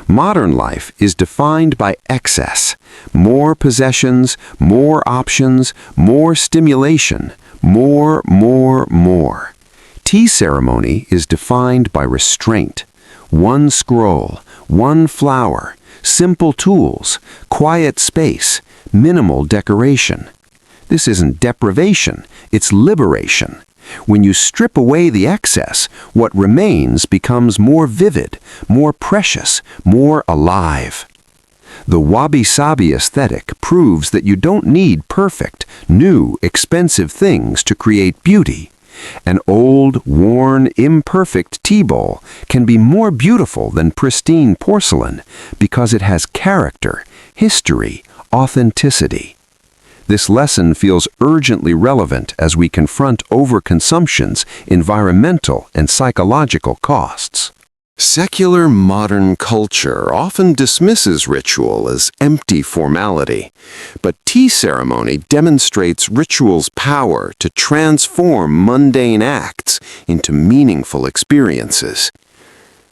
Modern life is defined by excess. More possessions, more options, more stimulation, more. Tea ceremony is defined by restraint. One scroll, one flower, simple tools, quiet space, minimal decoration. This isn't deprivation, it's liberation. When you strip away the excess, what remains becomes more vivid, more precious, more alive. The Wabi-Sabi aesthetic proves that you don't need perfect, new, expensive things to create beauty. An old, worn, imperfect tea bowl can be more beautiful than pristine porcelain because it has character, history, authenticity. This lesson feels urgently relevant as we confront overconsumption's environmental and psychological costs. Secular modern culture often dismisses ritual as empty formality, but tea ceremony demonstrates ritual's power to transform mundane acts into meaningful experiences.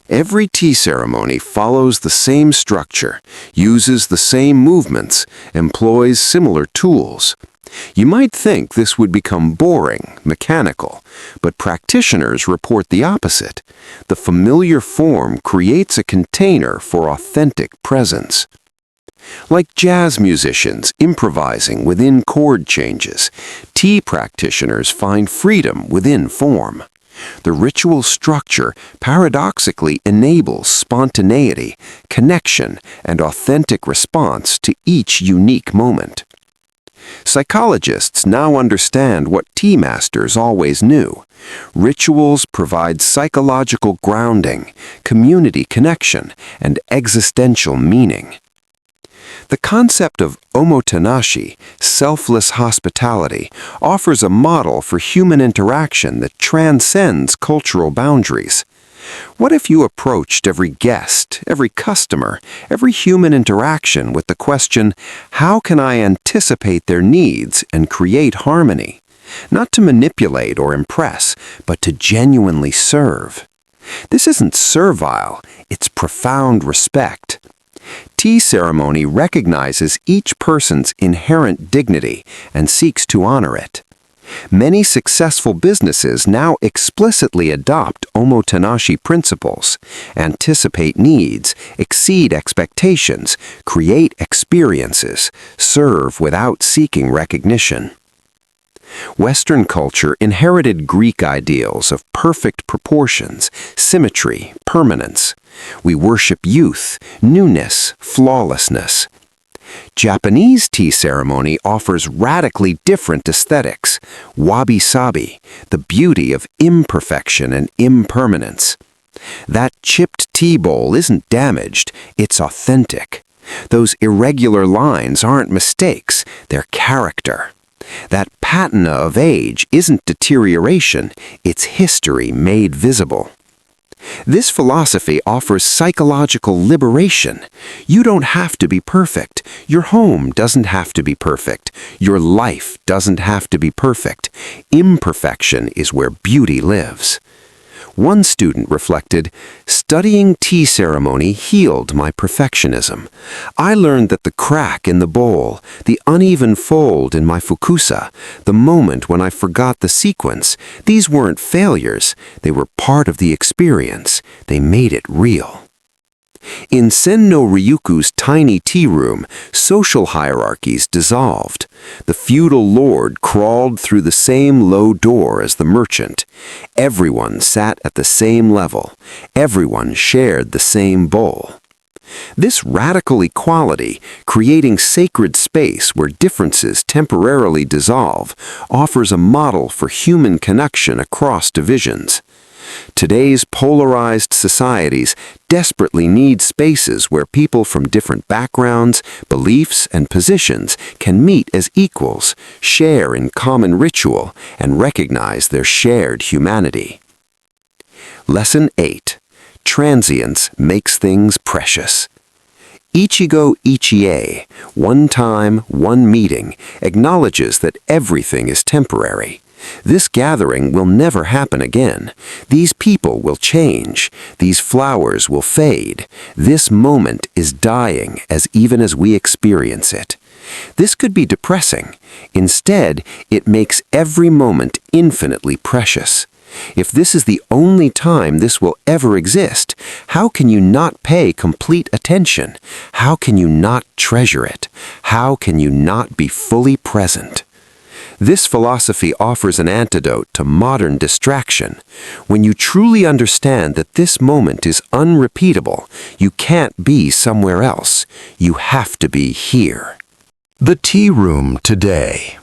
Every tea ceremony follows the same structure, uses the same movements, employs similar tools. You might think this would become boring, mechanical, but practitioners report the opposite. The familiar form creates a container for authentic presence. Like jazz musicians improvising within chord changes, tea practitioners find freedom within form. The ritual structure paradoxically enables spontaneity, connection, and authentic response to each unique moment. Psychologists now understand what tea masters always knew. Rituals provide psychological grounding, community connection, and existential meaning. The concept of omotenashi, selfless hospitality, offers a model for human interaction that transcends cultural boundaries. What if you approached every guest, every customer, every human interaction with the question, how can I anticipate their needs and create harmony? Not to manipulate or impress, but to genuinely serve. This isn't servile, it's profound respect. Tea ceremony recognizes each person's inherent dignity and seeks to honor it. Many successful businesses now explicitly adopt omotenashi principles, anticipate needs, exceed expectations, create experiences, serve without seeking recognition. Western culture inherited Greek ideals of perfect proportions, symmetry, permanence. We worship youth, newness, flawlessness. Japanese tea ceremony offers radically different aesthetics, Wabi-Sabi, the beauty of imperfection and impermanence. That chipped tea bowl isn't damaged, it's authentic. Those irregular lines aren't mistakes, they're character. That patina of age isn't deterioration, it's history made visible. This philosophy offers psychological liberation. You don't have to be perfect. Your home doesn't have to be perfect. Your life doesn't have to be perfect. Imperfection is where beauty lives. One student reflected, "Studying tea ceremony healed my perfectionism. I learned that the crack in the bowl, the uneven fold in my fukusa, the moment when I forgot the sequence, these weren't failures. They were part of the experience. They made it real." In Senno Ryuku's tiny tea room, social hierarchies dissolved. The feudal lord crawled through the same low door as the merchant. Everyone sat at the same level. Everyone shared the same bowl. This radical equality, creating sacred space where differences temporarily dissolve, offers a model for human connection across divisions. Today's polarized societies desperately need spaces where people from different backgrounds, beliefs, and positions can meet as equals, share in common ritual, and recognize their shared humanity. Lesson 8. Transience makes things precious. Ichigo Ichie, one time, one meeting, acknowledges that everything is temporary. This gathering will never happen again. These people will change. These flowers will fade. This moment is dying even as we experience it. This could be depressing. Instead, it makes every moment infinitely precious. If this is the only time this will ever exist, how can you not pay complete attention? How can you not treasure it? How can you not be fully present? This philosophy offers an antidote to modern distraction. When you truly understand that this moment is unrepeatable, you can't be somewhere else. You have to be here. The tea room today.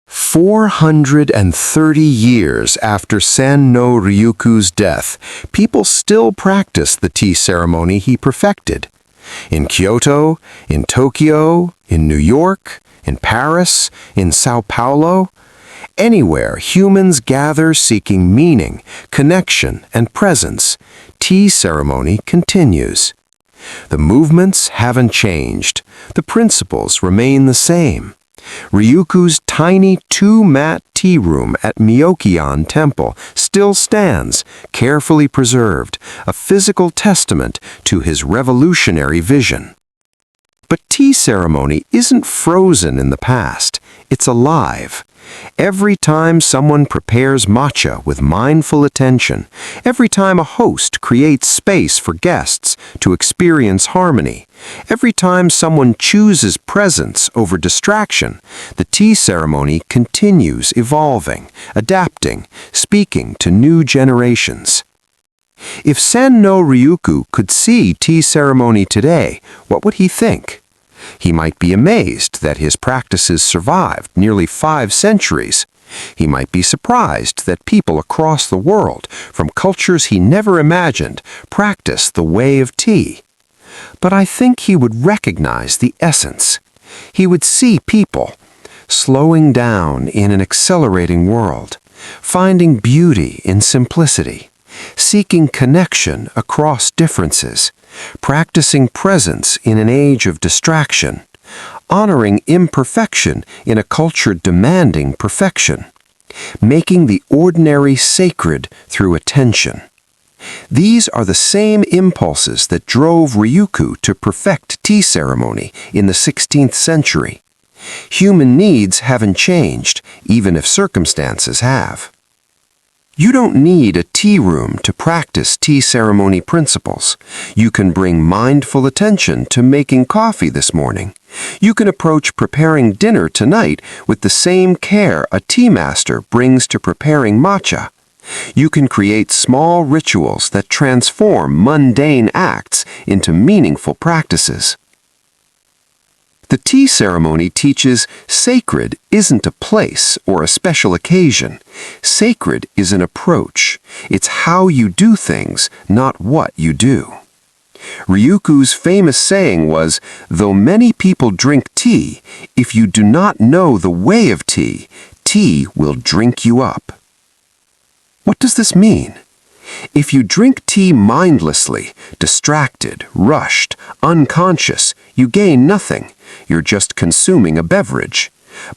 430 years after Senno Ryuku's death, people still practice the tea ceremony he perfected. In Kyoto, in Tokyo, in New York, in Paris, in Sao Paulo, anywhere humans gather seeking meaning, connection, and presence, tea ceremony continues. The movements haven't changed. The principles remain the same. Ryuku's tiny two-mat tea room at Myokian Temple still stands, carefully preserved, a physical testament to his revolutionary vision. But tea ceremony isn't frozen in the past, it's alive. Every time someone prepares matcha with mindful attention, every time a host creates space for guests to experience harmony, every time someone chooses presence over distraction, the tea ceremony continues evolving, adapting, speaking to new generations. If Senno Ryuku could see tea ceremony today, what would he think? He might be amazed that his practices survived nearly 5 centuries. He might be surprised that people across the world, from cultures he never imagined, practice the way of tea. But I think he would recognize the essence. He would see people slowing down in an accelerating world, finding beauty in simplicity, seeking connection across differences, practicing presence in an age of distraction, honoring imperfection in a culture demanding perfection, making the ordinary sacred through attention. These are the same impulses that drove Rikyū to perfect tea ceremony in the 16th century. Human needs haven't changed, even if circumstances have. You don't need a tea room to practice tea ceremony principles. You can bring mindful attention to making coffee this morning. You can approach preparing dinner tonight with the same care a tea master brings to preparing matcha. You can create small rituals that transform mundane acts into meaningful practices. The tea ceremony teaches sacred isn't a place or a special occasion. Sacred is an approach. It's how you do things, not what you do. Ryukyū's famous saying was, "Though many people drink tea, if you do not know the way of tea, tea will drink you up." What does this mean? If you drink tea mindlessly, distracted, rushed, unconscious, you gain nothing. You're just consuming a beverage.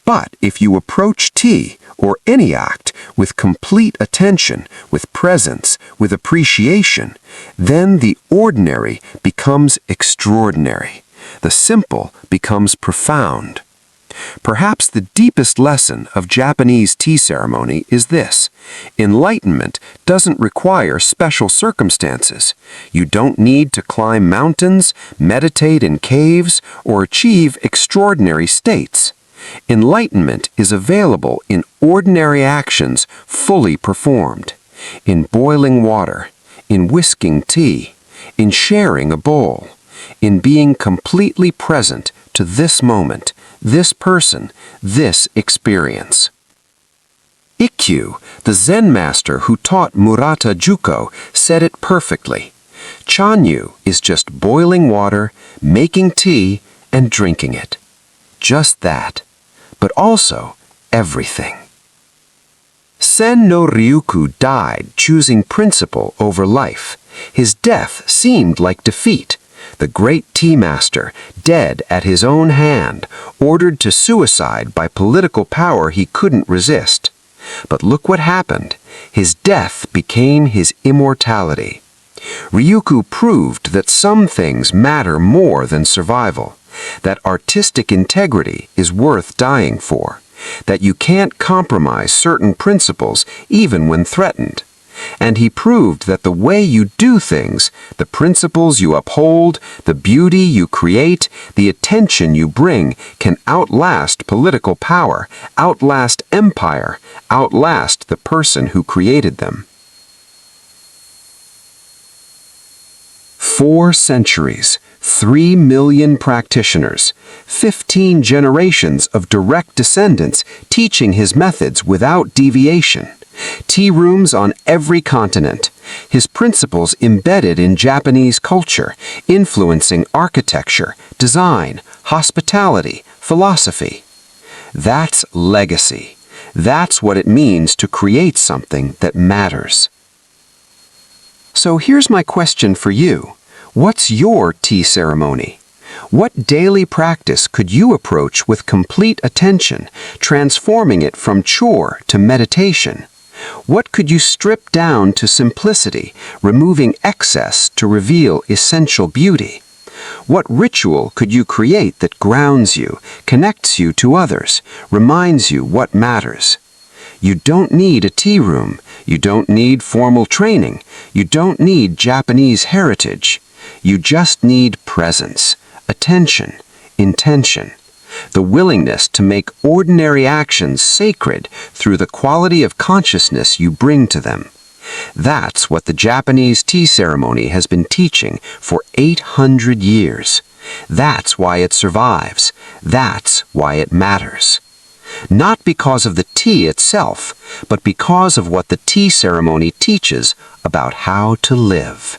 But if you approach tea, or any act, with complete attention, with presence, with appreciation, then the ordinary becomes extraordinary. The simple becomes profound. Perhaps the deepest lesson of Japanese tea ceremony is this: enlightenment doesn't require special circumstances. You don't need to climb mountains, meditate in caves, or achieve extraordinary states. Enlightenment is available in ordinary actions fully performed, in boiling water, in whisking tea, in sharing a bowl, in being completely present to this moment, this person, this experience. Ikkyu, the Zen master who taught Murata Jukō, said it perfectly. Chanyu is just boiling water, making tea, and drinking it. Just that, but also everything. Sen no Ryukyū died choosing principle over life. His death seemed like defeat. The great tea master, dead at his own hand, ordered to suicide by political power he couldn't resist. But look what happened. His death became his immortality. Ryukyū proved that some things matter more than survival, that artistic integrity is worth dying for, that you can't compromise certain principles even when threatened. And he proved that the way you do things, the principles you uphold, the beauty you create, the attention you bring, can outlast political power, outlast empire, outlast the person who created them. 4 centuries, 3 million practitioners, 15 generations of direct descendants teaching his methods without deviation. Tea rooms on every continent, his principles embedded in Japanese culture, influencing architecture, design, hospitality, philosophy. That's legacy. That's what it means to create something that matters. So here's my question for you. What's your tea ceremony? What daily practice could you approach with complete attention, transforming it from chore to meditation? What could you strip down to simplicity, removing excess to reveal essential beauty? What ritual could you create that grounds you, connects you to others, reminds you what matters? You don't need a tea room. You don't need formal training. You don't need Japanese heritage. You just need presence, attention, intention. The willingness to make ordinary actions sacred through the quality of consciousness you bring to them. That's what the Japanese tea ceremony has been teaching for 800 years. That's why it survives. That's why it matters. Not because of the tea itself, but because of what the tea ceremony teaches about how to live.